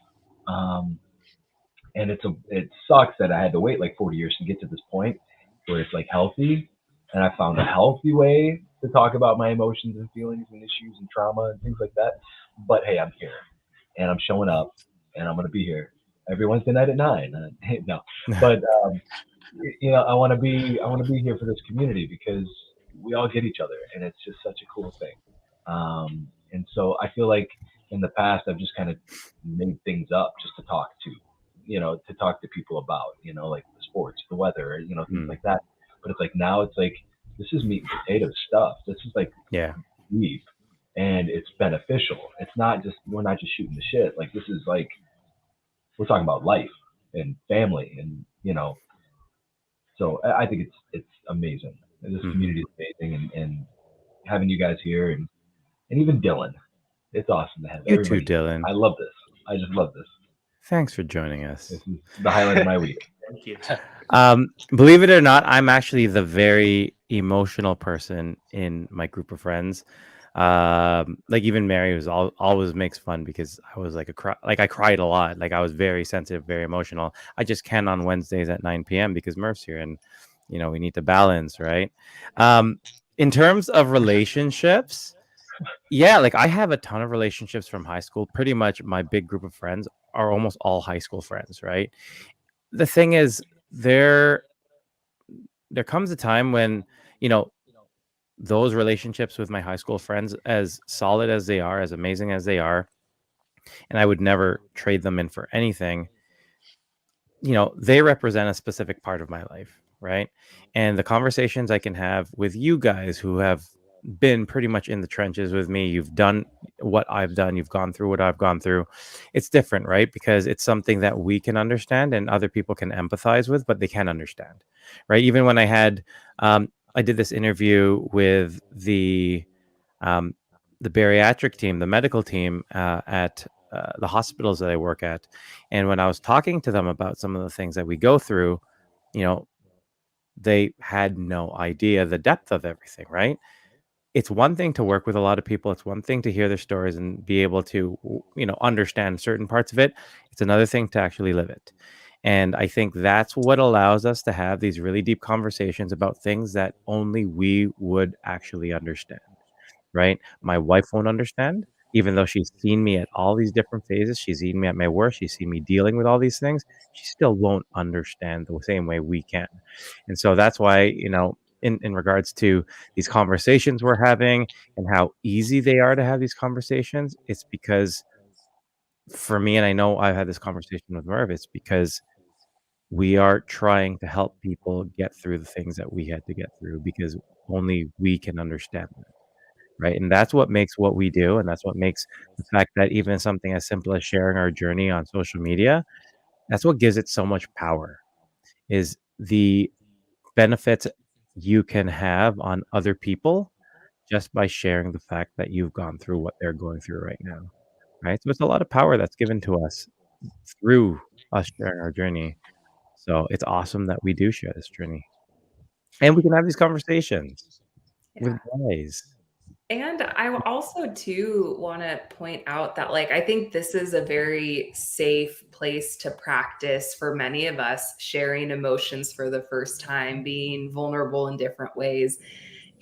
And it sucks that I had to wait like 40 years to get to this point where it's like healthy, and I found a healthy way to talk about my emotions and feelings and issues and trauma and things like that. But hey, I'm here, and I'm showing up, and I'm gonna be here every Wednesday night at 9. No, but I want to be here for this community because we all get each other, and it's just such a cool thing. And so I feel like in the past I've just kind of made things up just to talk to people about, like the sports, the weather, things Mm. like that. But it's like now it's like this is meat and potato stuff. This is like Yeah. deep, and it's beneficial. It's not just we're not just shooting the shit. Like this is like we're talking about life and family, and so I think it's amazing. This Mhm. community is amazing, and having you guys here, and even Dylan, it's awesome to have You too, everybody. Dylan. I love this. I just love this. Thanks for joining This us. is the highlight of my week. Thank you. Believe it or not, I'm actually the very emotional person in my group of friends. Like even Mary was always makes fun because I was like I cried a lot. Like I was very sensitive, very emotional. I just can on Wednesdays at 9 p.m. because Murph's here, and we need to balance, right? Um, in terms of relationships, yeah, like I have a ton of relationships from high school. Pretty much my big group of friends are almost all high school friends, right? The thing is, there comes a time when you know those relationships with my high school friends, as solid as they are, as amazing as they are, and I would never trade them in for anything. They represent a specific part of my life, right? And the conversations I can have with you guys who have been pretty much in the trenches with me, you've done what I've done, you've gone through what I've gone through. It's different, right? Because it's something that we can understand and other people can empathize with, but they can't understand, right? Even when I did this interview with um, the bariatric team, the medical team at the hospitals that I work at. And when I was talking to them about some of the things that we go through, you know, they had no idea the depth of everything, right? It's one thing to work with a lot of people. It's one thing to hear their stories and be able to, understand certain parts of it. It's another thing to actually live it. And I think that's what allows us to have these really deep conversations about things that only we would actually understand, right? My wife won't understand, even though she's seen me at all these different phases. She's seen me at my worst. She's seen me dealing with all these things. She still won't understand the same way we can. And so that's why, in regards to these conversations we're having and how easy they are to have these conversations, it's because for me, and I know I've had this conversation with Merv, it's because we are trying to help people get through the things that we had to get through because only we can understand them. Right, and that's what makes what we do, and that's what makes the fact that even something as simple as sharing our journey on social media, that's what gives it so much power, is the benefits you can have on other people just by sharing the fact that you've gone through what they're going through right now, right? So it's a lot of power that's given to us through us sharing our journey. So it's awesome that we do share this journey, and we can have these conversations with Yeah. guys. And I also too want to point out that like I think this is a very safe place to practice for many of us sharing emotions for the first time, being vulnerable in different ways.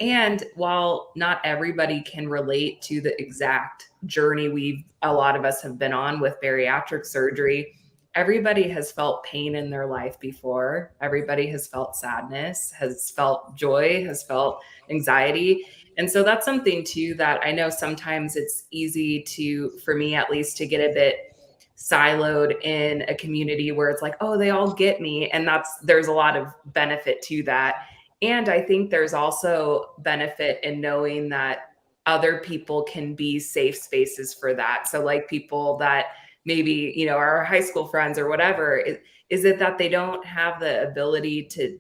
And while not everybody can relate to the exact journey a lot of us have been on with bariatric surgery, everybody has felt pain in their life before. Everybody has felt sadness, has felt joy, has felt anxiety. And so that's something too that I know sometimes it's easy to, for me at least, to get a bit siloed in a community where it's like, oh, they all get me. And there's a lot of benefit to that. And I think there's also benefit in knowing that other people can be safe spaces for that. So like people that maybe, our high school friends or whatever, is it that they don't have the ability to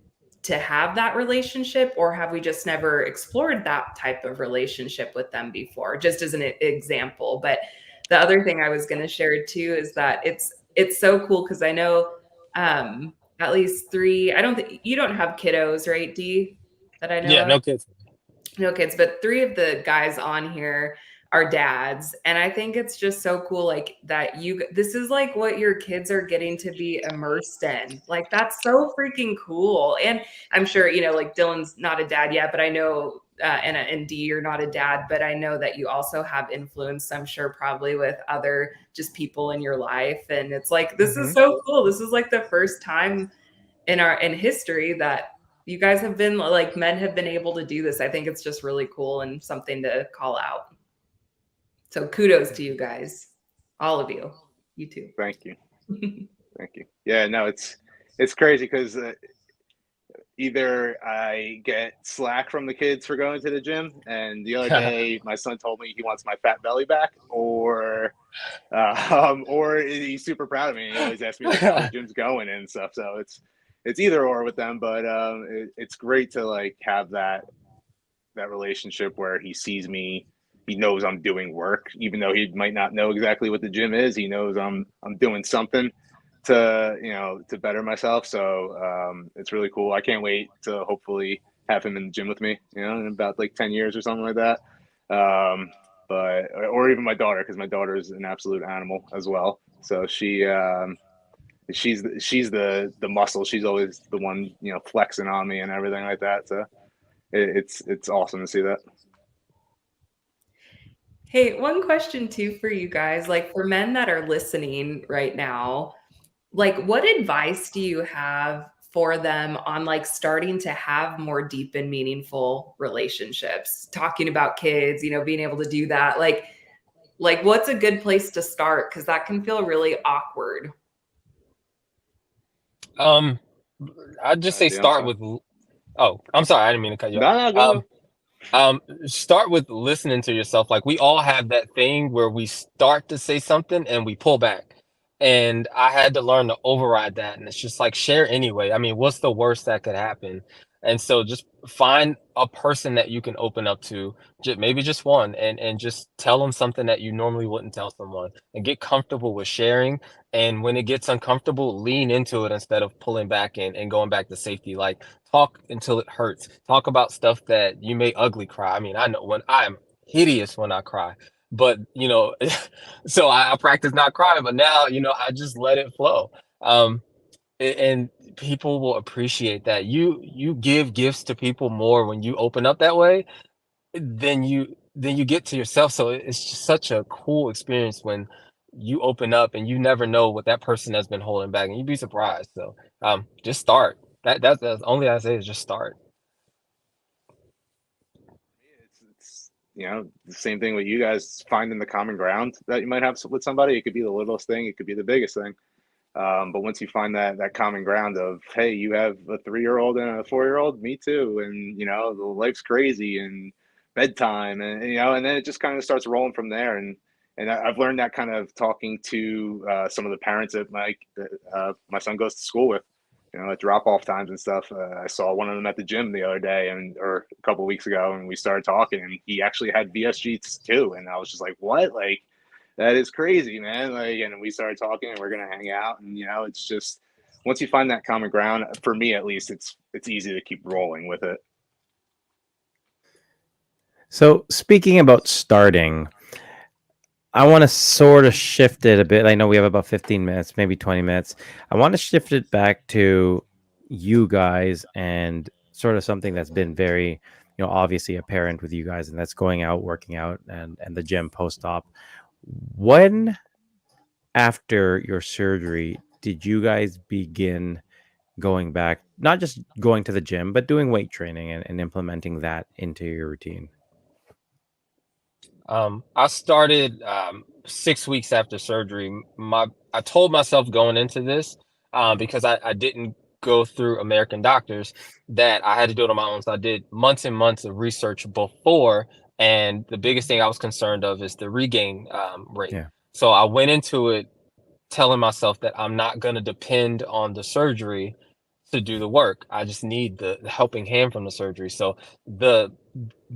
have that relationship, or have we just never explored that type of relationship with them before, just as an example? But the other thing I was going to share too is that it's so cool because I know at least three, I don't think you don't have kiddos, right, Dee, that I know Yeah, of? no kids. No kids, but three of the guys on here are dads. And I think it's just so cool, like that this is like what your kids are getting to be immersed in. Like that's so freaking cool. And I'm sure, like Dylan's not a dad yet, but I know, and Dee, you're not a dad, but I know that you also have influence, I'm sure probably with other just people in your life. And it's like, this is so cool. This is like the first time in history that you guys have been like men have been able to do this. I think it's just really cool and something to call out. So kudos to you guys, all of you. You too. Thank you. Thank you. Yeah, no, it's crazy because either I get slack from the kids for going to the gym, and the other day my son told me he wants my fat belly back, or he's super proud of me. He always asks me like how the gym's going and stuff. So it's either or with them, but it's great to like have that relationship where he sees me. He knows I'm doing work, even though he might not know exactly what the gym is. He knows I'm doing something to better myself. So it's really cool. I can't wait to hopefully have him in the gym with me, in about like 10 years or something like that. Or even my daughter, because my daughter is an absolute animal as well. So she's the muscle. She's always the one, flexing on me and everything like that. So it's awesome to see that. Hey, one question too for you guys, like for men that are listening right now, like what advice do you have for them on like starting to have more deep and meaningful relationships, talking about kids, being able to do that? Like what's a good place to start? Because that can feel really awkward. I'd just say start with. Oh, I'm sorry, I didn't mean to cut you off. No. Start with listening to yourself. Like we all have that thing where we start to say something and we pull back. And I had to learn to override that. And it's just like share anyway. I mean, what's the worst that could happen? And so just find a person that you can open up to, maybe just one, and just tell them something that you normally wouldn't tell someone, and get comfortable with sharing. And when it gets uncomfortable, lean into it instead of pulling back and going back to safety. Like talk until it hurts. Talk about stuff that you may ugly cry. I mean, I know when I'm hideous when I cry, but so I practice not crying, but now, I just let it flow. And people will appreciate that. You give gifts to people more when you open up that way than you get to yourself. So it's just such a cool experience when you open up, and you never know what that person has been holding back, and you'd be surprised. So just start. That's the only I say is just start. It's the same thing with you guys, finding the common ground that you might have with somebody. It could be the littlest thing, it could be the biggest thing. But once you find that common ground of, hey, you have a 3-year-old and a 4-year-old, me too, and the life's crazy and bedtime, and and then it just kind of starts rolling from there. And I've learned that kind of talking to some of the parents that my son goes to school with, at drop off times and stuff. I saw one of them at the gym the other day, or a couple of weeks ago, and we started talking, and he actually had VSGs too, and I was just like, what, like. That is crazy, man. Like, and we started talking, and we're gonna hang out, and it's just once you find that common ground, for me at least, it's easy to keep rolling with it. So speaking about starting, I want to sort of shift it a bit. I know we have about 15 minutes, maybe 20 minutes. I want to shift it back to you guys and sort of something that's been very, obviously apparent with you guys, and that's going out, working out, and the gym post-op. When after your surgery did you guys begin going back, not just going to the gym, but doing weight training and implementing that into your routine? I started 6 weeks after surgery. I told myself going into this, because I didn't go through American doctors, that I had to do it on my own. So I did months and months of research before, and the biggest thing I was concerned of is the regain rate. Yeah. So I went into it telling myself that I'm not going to depend on the surgery to do the work. I just need the helping hand from the surgery. So the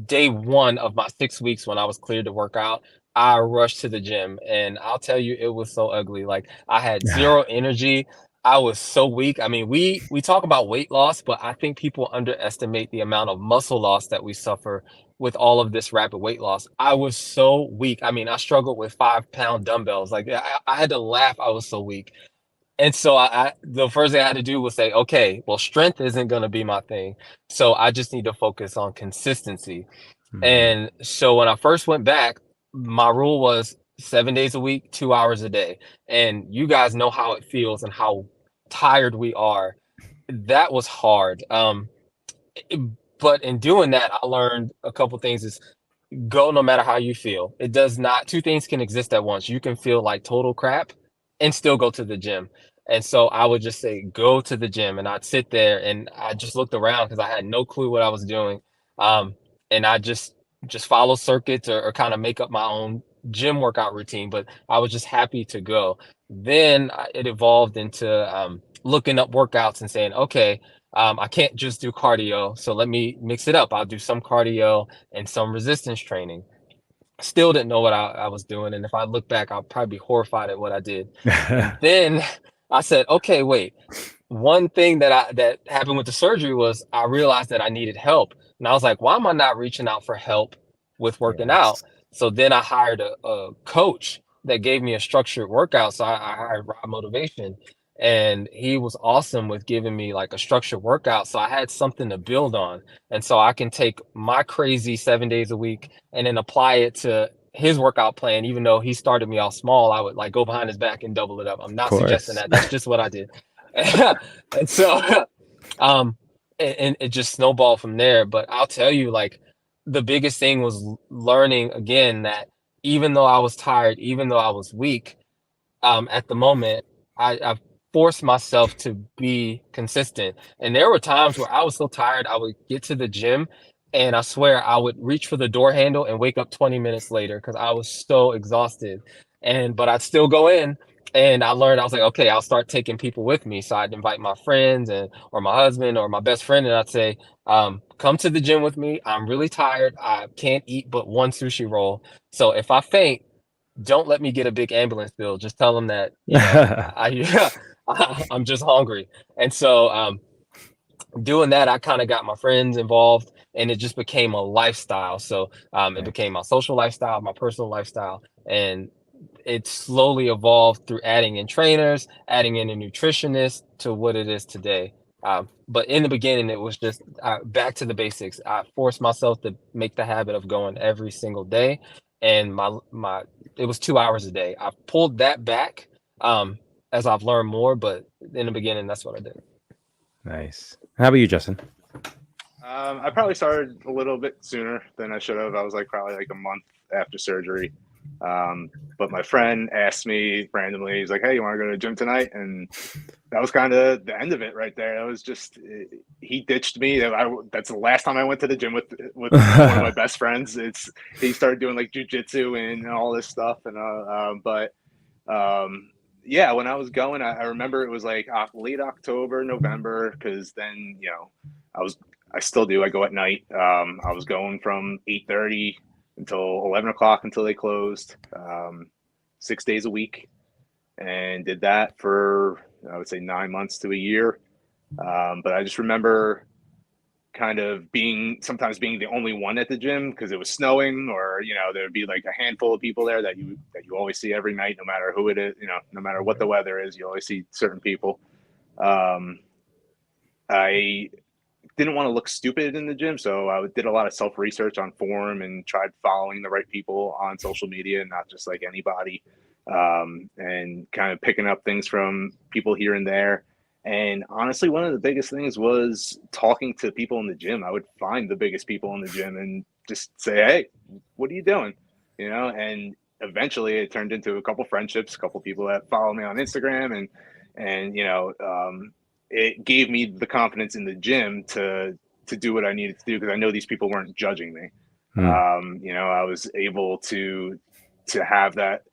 day one of my 6 weeks when I was cleared to work out, I rushed to the gym, and I'll tell you, it was so ugly. Like, I had zero energy. I was so weak. I mean, we talk about weight loss, but I think people underestimate the amount of muscle loss that we suffer with all of this rapid weight loss. I was so weak. I mean, I struggled with 5-pound dumbbells. Like, I had to laugh. I was so weak. And so the first thing I had to do was say, okay, well, strength isn't going to be my thing. So I just need to focus on consistency. Mhm. And so when I first went back, my rule was 7 days a week, 2 hours a day. And you guys know how it feels and how tired we are. That was hard. It- but in doing that, I learned a couple things. Is go no matter how you feel. It does not, two things can exist at once. You can feel like total crap and still go to the gym. And so I would just say, go to the gym. And I'd sit there and I just looked around because I had no clue what I was doing. Um, and I just follow circuits or kind of make up my own gym workout routine. But I was just happy to go. Then it evolved into looking up workouts and saying, okay, I can't just do cardio. So let me mix it up. I'll do some cardio and some resistance training. Still didn't know what I was doing. And if I look back, I'll probably be horrified at what I did. And then I said, okay, wait. One thing that happened with the surgery was I realized that I needed help. And I was like, why am I not reaching out for help with working out? Yes. So then I hired a coach that gave me a structured workout. So I hired Rob Motivation, and he was awesome with giving me like a structured workout. So I had something to build on. And so I can take my crazy 7 days a week and then apply it to his workout plan. Even though he started me off small, I would like go behind his back and double it up. I'm Of not suggesting course. that. That's just what I did. And so um and it just snowballed from there. But I'll tell you, like, the biggest thing was learning again that even though I was tired, even though I was weak, at the moment, I forced myself to be consistent. And there were times where I was so tired, I would get to the gym and I swear I would reach for the door handle and wake up 20 minutes later because I was so exhausted. But I'd still go in, and I learned, I was like, okay, I'll start taking people with me. So I'd invite my friends and or my husband or my best friend, and I'd say, come to the gym with me. I'm really tired. I can't eat but one sushi roll. So if I faint, don't let me get a big ambulance bill. Just tell them that, I'm just hungry. And so doing that, I kind of got my friends involved, and it just became a lifestyle. So it Nice. became my social lifestyle, my personal lifestyle, and it slowly evolved through adding in trainers, adding in a nutritionist to what it is today. But in the beginning, it was just back to the basics. I forced myself to make the habit of going every single day, and my it was 2 hours a day. I pulled that back as I've learned more, but in the beginning, that's what I did. Nice. How about you, Justin? I probably started a little bit sooner than I should have. I was like probably like a month after surgery. But my friend asked me randomly, he's like, "Hey, you want to go to the gym tonight?" And that was kind of the end of it right there. That was just he ditched me. That's the last time I went to the gym with one of my best friends. He started doing like jujitsu and all this stuff, and yeah, when I was going, I remember it was like late October, November, because then I still do. I go at night. I was going from 8:30 until 11 o'clock until they closed, 6 days a week, and did that for I would say 9 months to a year. But I just remember kind of sometimes being the only one at the gym because it was snowing, or there'd be like a handful of people there that you always see every night, no matter who it is, no matter what the weather is, you always see certain people. I didn't want to look stupid in the gym, so I did a lot of self-research on forum and tried following the right people on social media, and not just like anybody, and kind of picking up things from people here and there. And honestly, one of the biggest things was talking to people in the gym. I would find the biggest people in the gym and just say, "Hey, what are you doing?" And eventually it turned into a couple friendships, a couple people that follow me on Instagram, and it gave me the confidence in the gym to do what I needed to do, because I know these people weren't judging me. I was able to have that,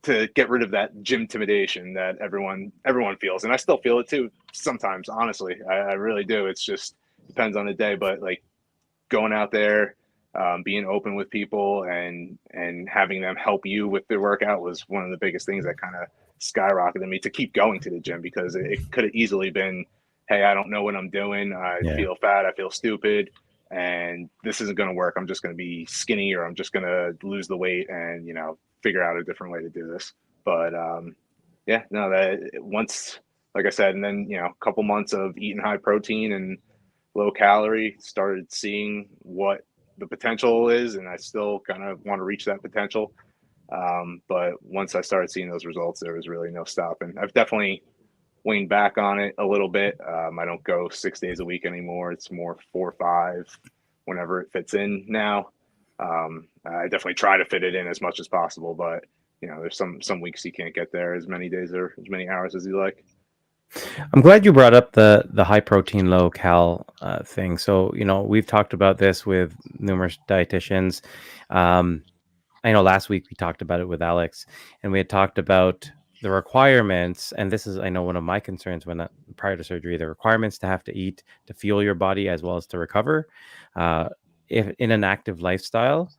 to get rid of that gym intimidation that everyone feels, and I still feel it too sometimes. Honestly, I really do. It's just depends on the day, but like going out there, being open with people, and having them help you with their workout was one of the biggest things that kind of skyrocketed me to keep going to the gym, because it could have easily been, hey, I don't know what I'm doing. I feel fat. I feel stupid. And this isn't going to work. I'm just going to be skinny, or I'm just going to lose the weight and, figure out a different way to do this. But that once, like I said, and then, a couple months of eating high protein and low calorie, started seeing what the potential is. And I still kind of want to reach that potential. But once I started seeing those results, there was really no stopping. I've definitely waned back on it a little bit. I don't go 6 days a week anymore. It's more 4 or 5 whenever it fits in now. I definitely try to fit it in as much as possible, but there's some weeks you can't get there as many days or as many hours as you like. I'm glad you brought up the high protein, low cal thing. So, we've talked about this with numerous dietitians. I know last week we talked about it with Alex, and we had talked about the requirements. And this is, I know, one of my concerns prior to surgery, the requirements to have to eat to fuel your body as well as to recover if in an active lifestyle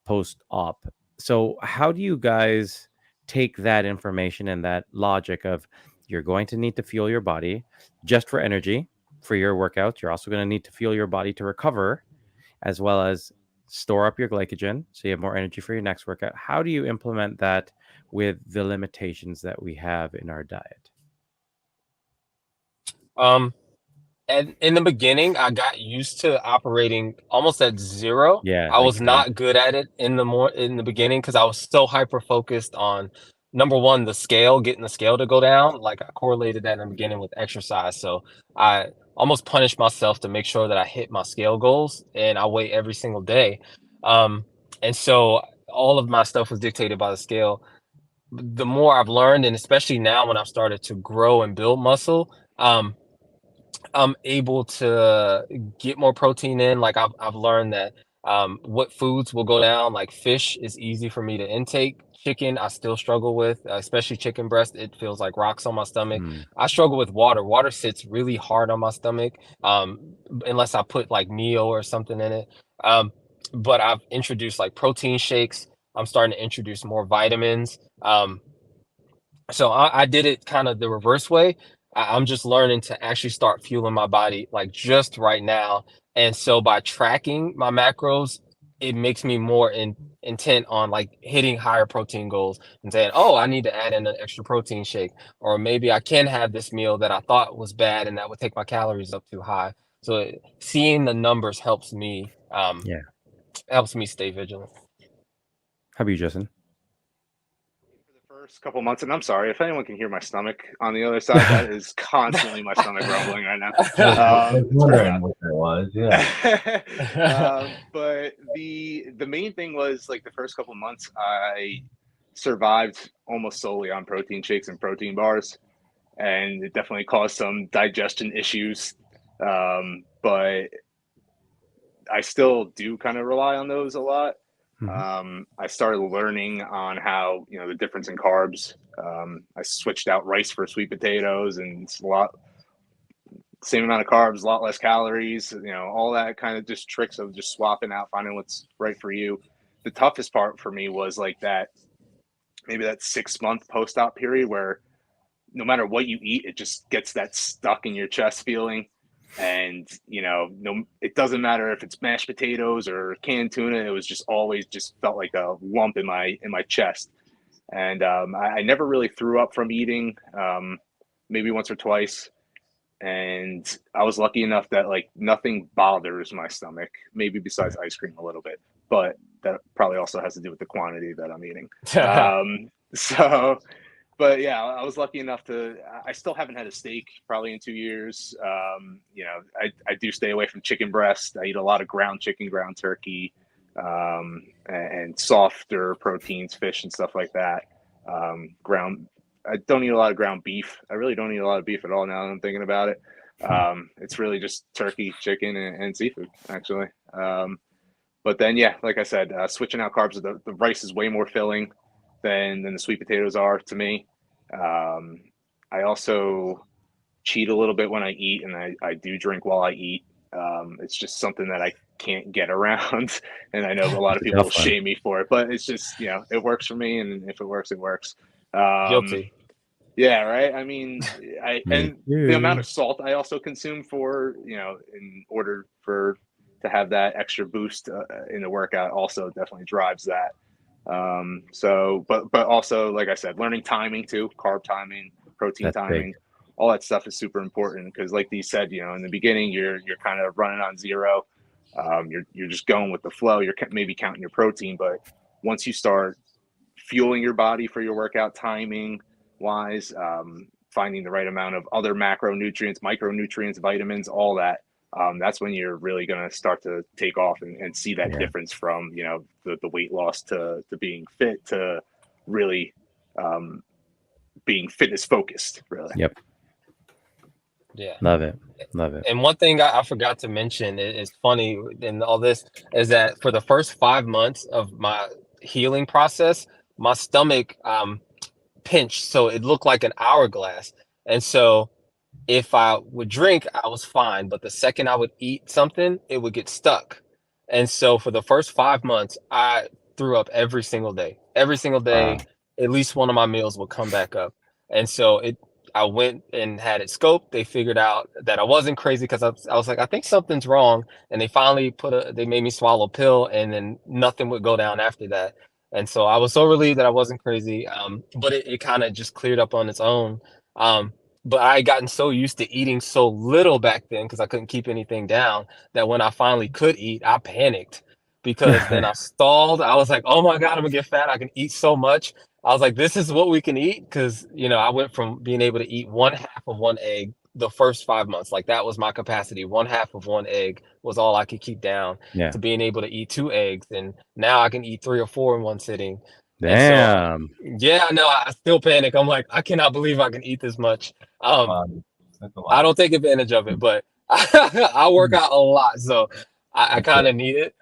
post-op. So how do you guys take that information and that logic of you're going to need to fuel your body just for energy for your workouts? You're also going to need to fuel your body to recover, as well as store up your glycogen so you have more energy for your next workout. How do you implement that with the limitations that we have in our diet? And in the beginning, I got used to operating almost at zero. Yeah, I like was not good at it in the beginning because I was so hyper focused on number one, getting the scale to go down. Like I correlated that in the beginning with exercise. So I almost punished myself to make sure that I hit my scale goals, and I weigh every single day. And so all of my stuff was dictated by the scale. The more I've learned, and especially now when I've started to grow and build muscle, I'm able to get more protein in. Like I've learned that what foods will go down. Like fish is easy for me to intake. Chicken, I still struggle with, especially chicken breast. It feels like rocks on my stomach. I struggle with water. Water sits really hard on my stomach, unless I put like Neo or something in it. But I've introduced like protein shakes. I'm starting to introduce more vitamins. So I did it kind of the reverse way. I'm just learning to actually start fueling my body like just right now. And so by tracking my macros, it makes me more intent on like hitting higher protein goals and saying, oh, I need to add in an extra protein shake, or maybe I can have this meal that I thought was bad and that would take my calories up too high. So seeing the numbers helps me stay vigilant. How about you, Justin? First couple months, and I'm sorry if anyone can hear my stomach on the other side. That is constantly my stomach rumbling right now. I was wondering what that was. Yeah. But the main thing was like the first couple months, I survived almost solely on protein shakes and protein bars, and it definitely caused some digestion issues. But I still do kind of rely on those a lot. I started learning on how, the difference in carbs. I switched out rice for sweet potatoes, and it's same amount of carbs, a lot less calories, all that kind of just tricks of just swapping out, finding what's right for you. The toughest part for me was like maybe that 6-month post-op period where no matter what you eat, it just gets that stuck in your chest feeling. And no, it doesn't matter if it's mashed potatoes or canned tuna. It was just always just felt like a lump in my chest. And I never really threw up from eating, maybe once or twice. And I was lucky enough that like nothing bothers my stomach, maybe besides ice cream a little bit, but that probably also has to do with the quantity that I'm eating. So, but yeah, I was lucky enough I still haven't had a steak probably in 2 years. I do stay away from chicken breast. I eat a lot of ground chicken, ground turkey, and softer proteins, fish and stuff like that. I don't eat a lot of ground beef. I really don't eat a lot of beef at all now that I'm thinking about it. It's really just turkey, chicken, and seafood, actually. But then, yeah, like I said, switching out carbs, the rice is way more filling than the sweet potatoes are to me. I also cheat a little bit when I eat, and I do drink while I eat. It's just something that I can't get around, and I know a lot of people will shame me for it, but it's just, it works for me, and if it works, it works. Guilty. Yeah, right. I mean, and the amount of salt I also consume in order to have that extra boost in the workout also definitely drives that. But also, like I said, learning timing too, carb timing, protein timing, all that stuff is super important because, like Dee said, in the beginning you're kind of running on zero. You're just going with the flow. You're maybe counting your protein, but once you start fueling your body for your workout timing wise, finding the right amount of other macronutrients, micronutrients, vitamins, all that, that's when you're really going to start to take off and see that difference from, the weight loss to being fit to really being fitness focused, really. Yep. Yeah. Love it. And one thing I forgot to mention is funny in all this is that for the first 5 months of my healing process, my stomach pinched, so it looked like an hourglass. And so if I would drink, I was fine, but the second I would eat something, it would get stuck. And so for the first 5 months, I threw up every single day. Every single day, at least one of my meals would come back up. And so I went and had it scoped. They figured out that I wasn't crazy because I was like, I think something's wrong. And they finally they made me swallow a pill, and then nothing would go down after that. And so I was so relieved that I wasn't crazy. But it kind of just cleared up on its own. But I had gotten so used to eating so little back then because I couldn't keep anything down that when I finally could eat, I panicked because then I stalled. I was like, oh my God, I'm gonna get fat. I can eat so much. I was like, this is what we can eat. Cause I went from being able to eat 1/2 of one egg the first 5 months. Like that was my capacity. 1/2 of one egg was all I could keep down to being able to eat 2 eggs. And now I can eat 3 or 4 in one sitting. Damn. So, yeah, no, I still panic. I'm like, I cannot believe I can eat this much. I don't take advantage of it, but I work out a lot, so I kind of need it.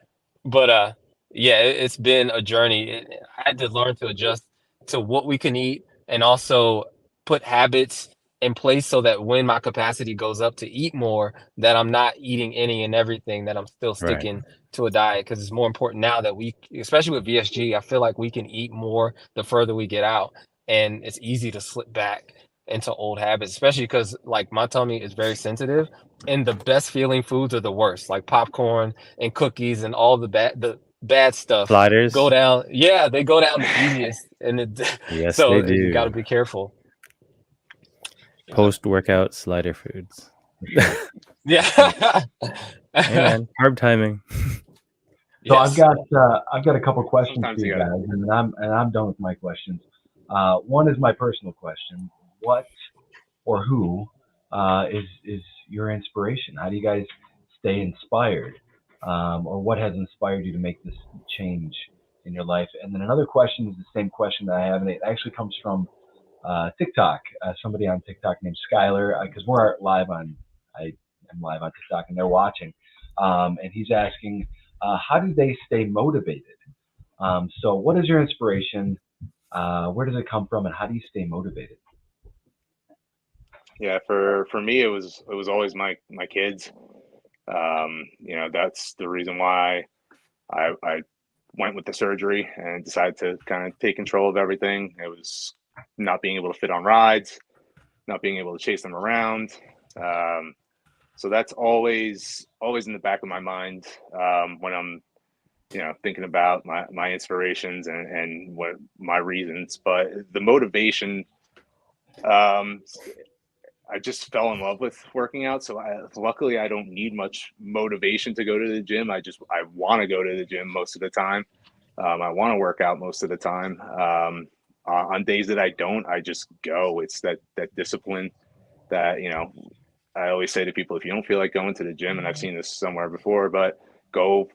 But yeah, it's been a journey. I had to learn to adjust to what we can eat and also put habits in place so that when my capacity goes up to eat more, that I'm not eating any and everything, that I'm still sticking to a diet, because it's more important now that especially with VSG, I feel like we can eat more the further we get out, and it's easy to slip back into old habits, especially because like my tummy is very sensitive, and the best feeling foods are the worst, like popcorn and cookies and all the bad stuff Sliders go down. Yeah, they go down the easiest, and yes, so they do. you got to be careful. Post-workout slider foods. Yeah. Hey man, carb timing. So I've got a couple questions for you guys, and I'm done with my questions. One is my personal question: what or who is your inspiration? How do you guys stay inspired, or what has inspired you to make this change in your life? And then another question is the same question that I have, and it actually comes from TikTok. Somebody on TikTok named Skylar, because I'm live on TikTok and they're watching, and he's asking, how do they stay motivated? So what is your inspiration? Where does it come from, and how do you stay motivated? Yeah, for me, it was always my kids. That's the reason why I went with the surgery and decided to kind of take control of everything. It was not being able to fit on rides, not being able to chase them around. So that's always in the back of my mind when I'm, thinking about my inspirations and what my reasons. But the motivation, I just fell in love with working out. So luckily I don't need much motivation to go to the gym. I want to go to the gym most of the time. I want to work out most of the time. On days that I don't, I just go. It's that discipline that, I always say to people, if you don't feel like going to the gym, and I've seen this somewhere before, but go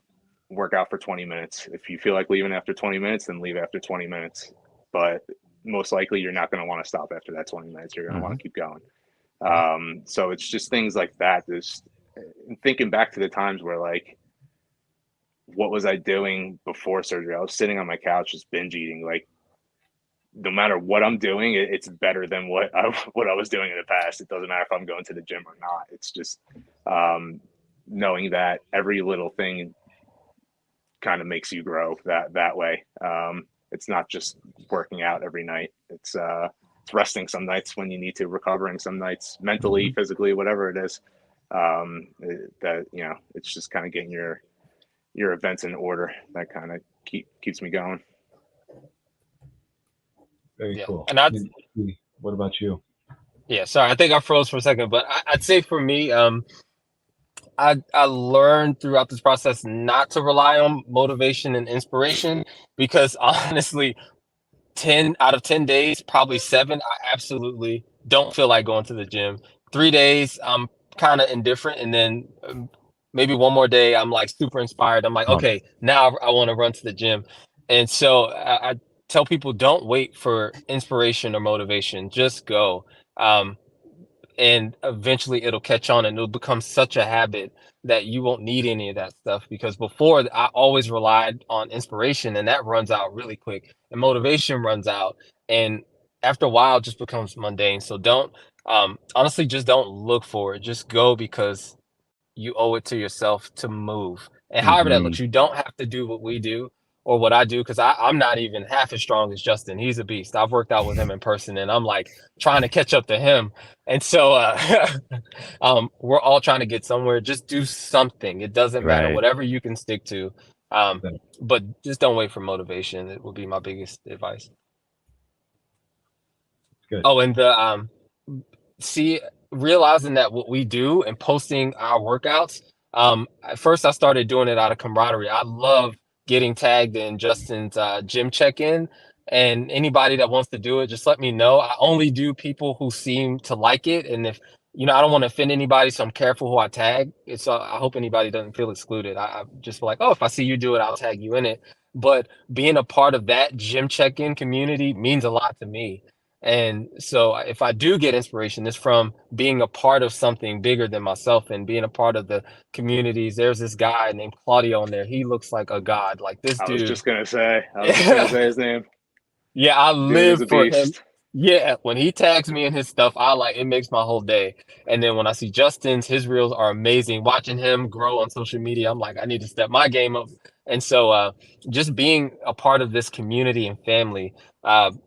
work out for 20 minutes. If you feel like leaving after 20 minutes, then leave after 20 minutes. But most likely you're not going to want to stop after that 20 minutes. You're going to want to keep going. So it's just things like that. Just thinking back to the times where, like, what was I doing before surgery? I was sitting on my couch just binge eating. Like, no matter what I'm doing, it's better than what I was doing in the past. It doesn't matter if I'm going to the gym or not. It's just knowing that every little thing kind of makes you grow that way. It's not just working out every night. It's resting some nights when you need to, recovering some nights mentally, physically, whatever it is. It's just kind of getting your events in order that kind of keeps me going. Very cool. And what about you? Yeah, sorry, I think I froze for a second, but I'd say for me, I learned throughout this process not to rely on motivation and inspiration, because honestly, 10 out of 10 days, probably 7, I absolutely don't feel like going to the gym. 3 days, I'm kind of indifferent, and then maybe one more day, I'm like super inspired. I'm like, okay, now I want to run to the gym. And so I tell people, don't wait for inspiration or motivation, just go. And eventually it'll catch on, and it'll become such a habit that you won't need any of that stuff. Because before, I always relied on inspiration, and that runs out really quick, and motivation runs out, and after a while it just becomes mundane. So don't honestly, just don't look for it, just go, because you owe it to yourself to move. And however that looks, you don't have to do what we do or what I do, because I'm not even half as strong as Justin. He's a beast. I've worked out with him in person, and I'm like trying to catch up to him. And so we're all trying to get somewhere. Just do something. It doesn't matter, whatever you can stick to. But just don't wait for motivation. It would be my biggest advice. Good. Oh, and the realizing that what we do and posting our workouts, at first I started doing it out of camaraderie. I love getting tagged in Justin's gym check-in, and anybody that wants to do it, just let me know. I only do people who seem to like it, and if I don't want to offend anybody, so I'm careful who I tag. It's I hope anybody doesn't feel excluded. I just feel like, oh, if I see you do it, I'll tag you in it. But being a part of that gym check-in community means a lot to me. And so if I do get inspiration, it's from being a part of something bigger than myself and being a part of the communities. There's this guy named Claudio on there. He looks like a god. Like this dude. I was just gonna say his name. Yeah, I live for him. Beast. Yeah, when he tags me in his stuff, it makes my whole day. And then when I see Justin's, his reels are amazing. Watching him grow on social media, I'm like, I need to step my game up. And so just being a part of this community and family,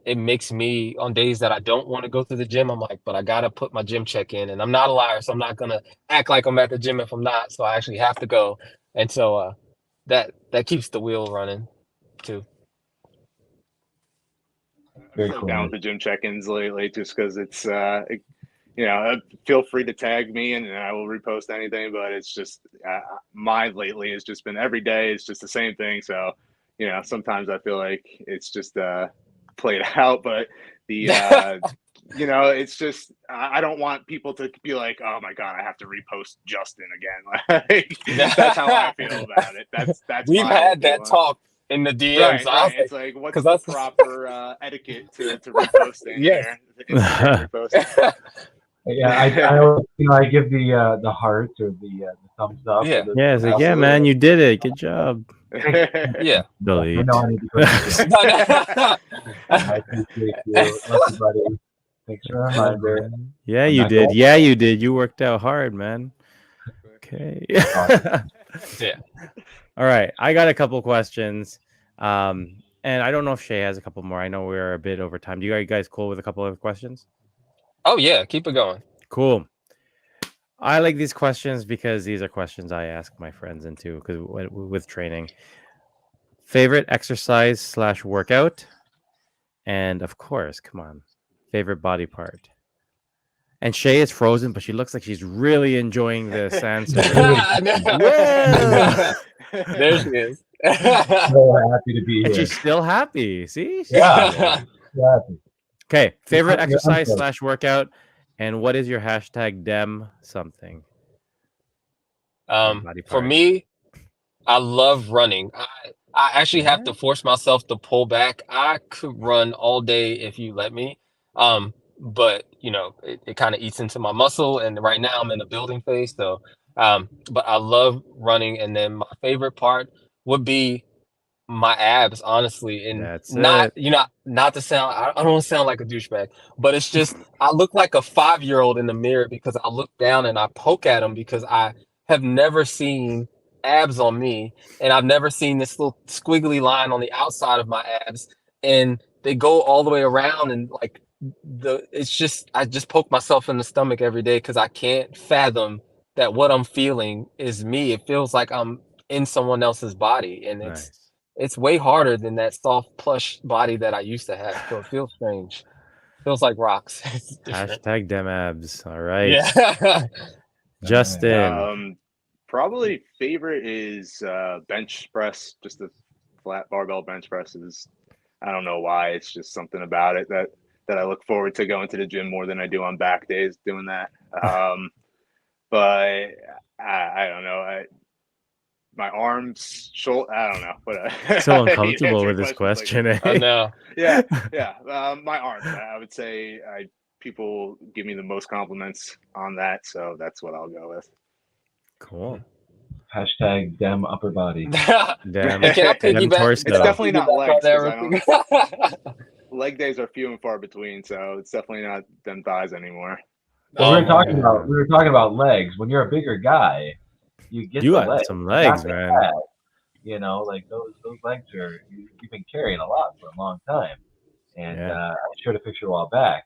it makes me, on days that I don't want to go to the gym, I'm like, but I got to put my gym check in. And I'm not a liar, so I'm not going to act like I'm at the gym if I'm not. So I actually have to go. And so that keeps the wheel running too. Very cool. Down with the gym check-ins lately, just because it's feel free to tag me and I will repost anything, but it's just mine lately has just been every day. It's just the same thing. So sometimes I feel like it's just played out, but the it's just I don't want people to be like, oh my god, I have to repost Justin again. Like that's how I feel about it. That's we've had that talk in the DMs. Right. It's like, what's the proper etiquette to reposting? Yes. Reposting. Yeah, I give the heart or the thumbs up. Yeah. It's like, yeah, man, you did it. Good job. Yeah. Delete. I need to go to I appreciate you, everybody. Thanks for the reminder. Yeah, you did. Yeah, you did. You worked out hard, man. Okay. Yeah. All right. I got a couple questions. And I don't know if Shay has a couple more. I know we're a bit over time. Are you guys cool with a couple of questions? Oh, yeah. Keep it going. Cool. I like these questions because these are questions I ask my friends into because with training. Favorite exercise / workout, and of course, come on, favorite body part. And Shay is frozen, but she looks like she's really enjoying this answer. Whoa! There she is. So happy to be And here. she's still happy. See? Yeah. Happy. Okay. Favorite I'm exercise sorry. / workout, and what is your hashtag dem something? Body For part. me, I love running. I actually have to force myself to pull back. I could run all day if you let me. But you know, it kind of eats into my muscle, and right now I'm in the building phase. So, but I love running, and then my favorite part would be my abs, honestly, and That's not, it. you know, not to sound, I don't want to sound like a douchebag, but it's just I look like a 5-year-old in the mirror because I look down and I poke at them because I have never seen abs on me, and I've never seen this little squiggly line on the outside of my abs, and they go all the way around, and like it's just I just poke myself in the stomach every day because I can't fathom that what I'm feeling is me. It feels like I'm in someone else's body, and Nice. it's way harder than that soft plush body that I used to have. So it feels strange. Feels like rocks. It's different. Hashtag dem abs. All right. Yeah. Justin. Probably favorite is bench press. Just a flat barbell bench press is. I don't know why. It's just something about it that I look forward to going to the gym more than I do on back days doing that. But I don't know. My arms, shoulder. I don't know. But So uncomfortable with this question. Like, I know. yeah. My arms. I would say people give me the most compliments on that, so that's what I'll go with. Cool. Hashtag dem upper body. Damn. Can I piggyback? torso. It's definitely not legs, legs. leg days are few and far between, so it's definitely not them thighs anymore. Well, we were talking about legs. When you're a bigger guy, you get You the got legs. some legs, Not the man. fat. You know, like those legs are you've been carrying a lot for a long time. And Yeah. I showed a picture a while back,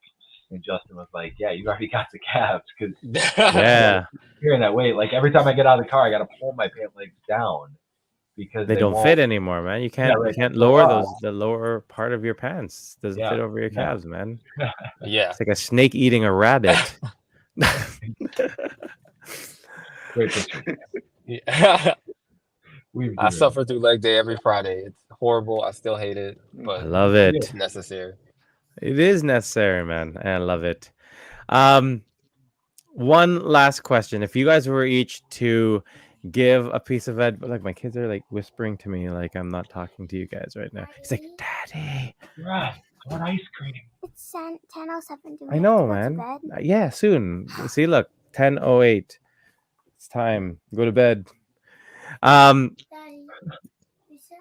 and Justin was like, "Yeah, you already got the calves because Yeah. carrying that weight. Like every time I get out of the car, I got to pull my pant legs down because They don't won't fit anymore, man. You can't right, you can't they lower fall the lower part of your pants. Doesn't Yeah, fit over your yeah. calves, man. Yeah. It's like a snake eating a rabbit. Great picture. Yeah. We've I suffer through leg day every Friday. It's horrible. I still hate it, but I love it. it's necessary. It is necessary, man. And I love it. One last question. If you guys were each to give a piece of like my kids are like whispering to me like I'm not talking to you guys right now. He's like, Daddy. Russ, I want ice cream. It's 10:07. I know, man. Yeah, soon. See, look, 10:08. It's time. Go to bed. Daddy, you said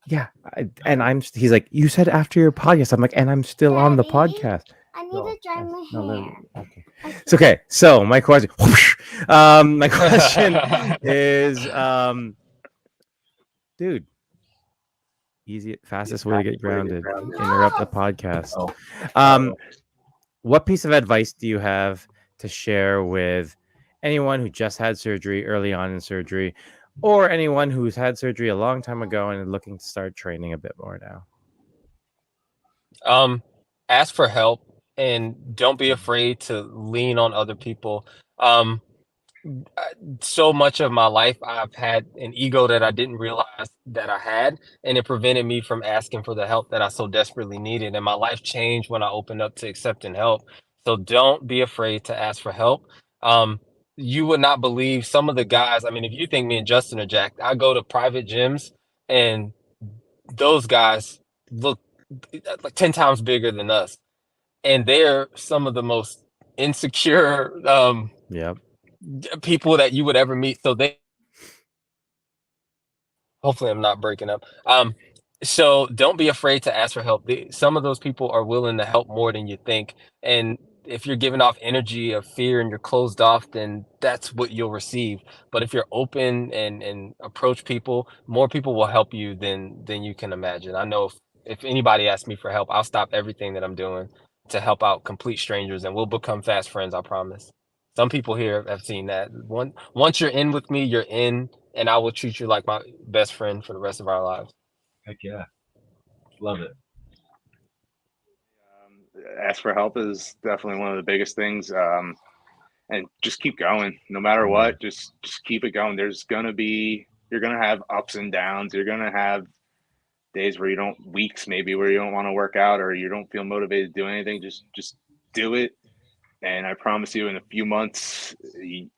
Yeah, he's like, you said after your podcast. I'm like, and I'm still on the Daddy? podcast. I need to dry my hair. Okay. It's okay. So my question, my question is, dude, fastest way to get grounded. Interrupt the podcast. What piece of advice do you have to share with anyone who just had surgery, early on in surgery, or anyone who's had surgery a long time ago and is looking to start training a bit more now? Ask for help and don't be afraid to lean on other people. So much of my life I've had an ego that I didn't realize that I had, and it prevented me from asking for the help that I so desperately needed. And my life changed when I opened up to accepting help. So don't be afraid to ask for help. You would not believe some of the guys. I mean, if you think me and Justin are jacked, I go to private gyms and those guys look like 10 times bigger than us. And they're some of the most insecure Yep. people that you would ever meet. So hopefully I'm not breaking up. So don't be afraid to ask for help. Some of those people are willing to help more than you think. And if you're giving off energy of fear and you're closed off, then that's what you'll receive. But if you're open and approach people, more people will help you than you can imagine. I know if anybody asks me for help, I'll stop everything that I'm doing to help out complete strangers, and we'll become fast friends, I promise. Some people here have seen that. Once you're in with me, you're in, and I will treat you like my best friend for the rest of our lives. Heck yeah. Love it. Ask for help is definitely one of the biggest things. And just keep going no matter what. Just keep it going. You're gonna have ups and downs. You're gonna have days where weeks maybe where you don't want to work out or you don't feel motivated to do anything. Just do it. And I promise you, in a few months,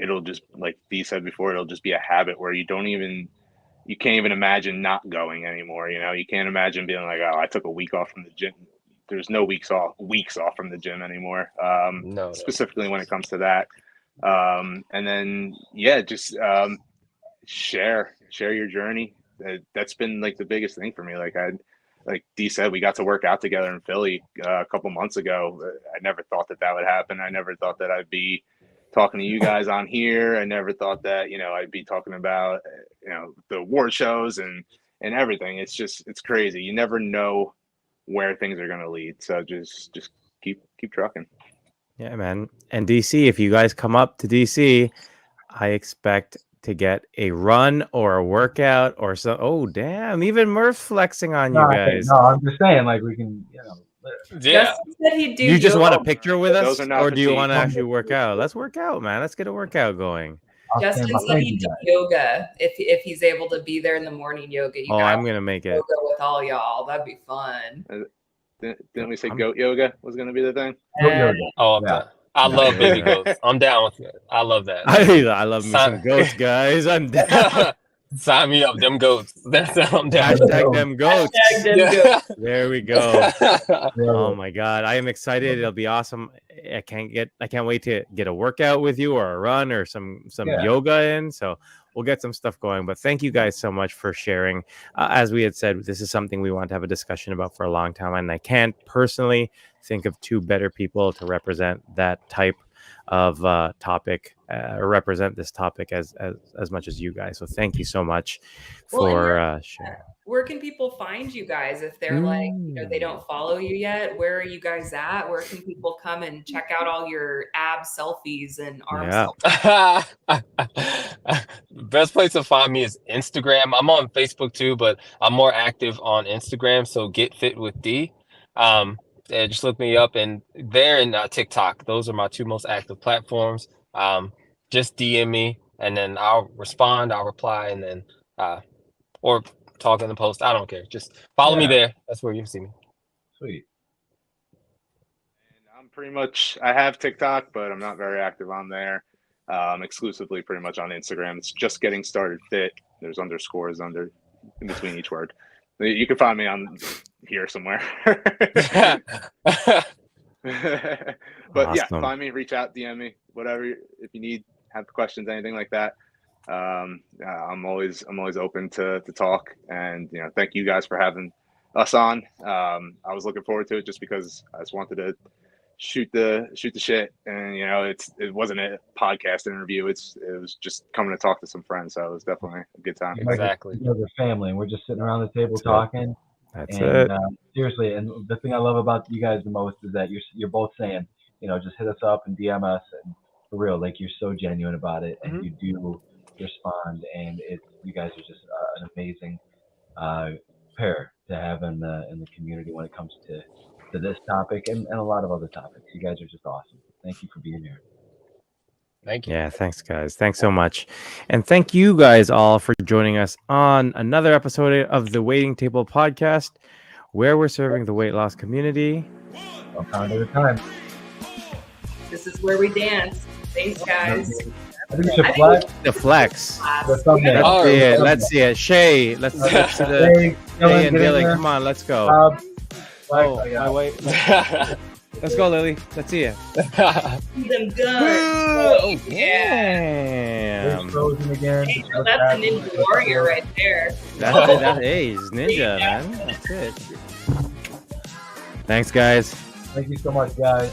it'll just, like Dee said before, it'll just be a habit where you can't even imagine not going anymore. You can't imagine being like, oh, I took a week off from the gym. There's no weeks off from the gym anymore. No. Specifically when it comes to that. And then, yeah, just share your journey. That's been like the biggest thing for me. Like Dee said, we got to work out together in Philly a couple months ago. I never thought that would happen. I never thought that I'd be talking to you guys on here. I never thought that, I'd be talking about, the award shows and everything. It's crazy. You never know where things are going to lead. So just keep trucking. Yeah, man. And DC, if you guys come up to DC, I expect to get a run or a workout or so. Oh, damn. Even Murph's flexing on you guys. No, I'm just saying, like, we can, Yeah. Justin said he'd do You just want a yoga. picture with us, or do you want to fatigued. actually work out? Let's work out, man. Let's get a workout going. Justin said he'd do yoga if he's able to be there in the morning yoga. You guys I'm gonna make it. yoga with all y'all. That'd be fun. Didn't we say goat yoga was going to be the thing? Oh, I love baby goats. I'm down with it. I love that. I love me some goats, guys. I'm down. Sign me up, them goats. That's I'm down. Hashtag them goats. Hashtag them goats. There we go. Oh my god, I am excited. It'll be awesome. I can't wait to get a workout with you or a run or some yoga in. So we'll get some stuff going. But thank you guys so much for sharing. As we had said, this is something we want to have a discussion about for a long time, and I can't personally think of two better people to represent that type of topic or represent this topic as much as you guys. So thank you so much for sharing. Where can people find you guys if they're like, they don't follow you yet? Where are you guys at? Where can people come and check out all your ab selfies and arm selfies? Best place to find me is Instagram. I'm on Facebook too, but I'm more active on Instagram. So Get Fit with Dee. Just look me up, and there and TikTok. Those are my two most active platforms. Just DM me, and then I'll respond. I'll reply, and then or talk in the post. I don't care. Just follow me there. That's where you see me. Sweet. And I'm pretty much, I have TikTok, but I'm not very active on there. Exclusively pretty much on Instagram. It's Just Getting Started Fit. There's underscores in between each word. You can find me on here somewhere. But yeah, find me, reach out, DM me, whatever, if you need, have questions, anything like that. I'm always open to talk, and thank you guys for having us on. I was looking forward to it just because I just wanted to shoot the shit, and it wasn't a podcast interview. It was just coming to talk to some friends, so it was definitely a good time. Exactly. The family, and we're just sitting around the table talking. That's it. Seriously, and the thing I love about you guys the most is that you're both saying, just hit us up and DM us, and for real, like, you're so genuine about it, and you do respond, and you guys are just an amazing pair to have in the community when it comes to this topic and a lot of other topics. You guys are just awesome. Thank you for being here. Thank you. Yeah, thanks, guys. Thanks so much. And thank you guys all for joining us on another episode of the Waiting Table Podcast, where we're serving the weight loss community. One pound at a time. This is where we dance. Thanks, guys. I think we should flex. The flex. The thumbnail. Let's see it. Shay, let's see the Shay and Billy. Come on, let's go. My way. Let's go, Lily. Let's see it. See them guns. Oh, damn. Frozen again. Hey, that's a ninja warrior right there. That is ninja, man. That's it. Thanks, guys. Thank you so much, guys.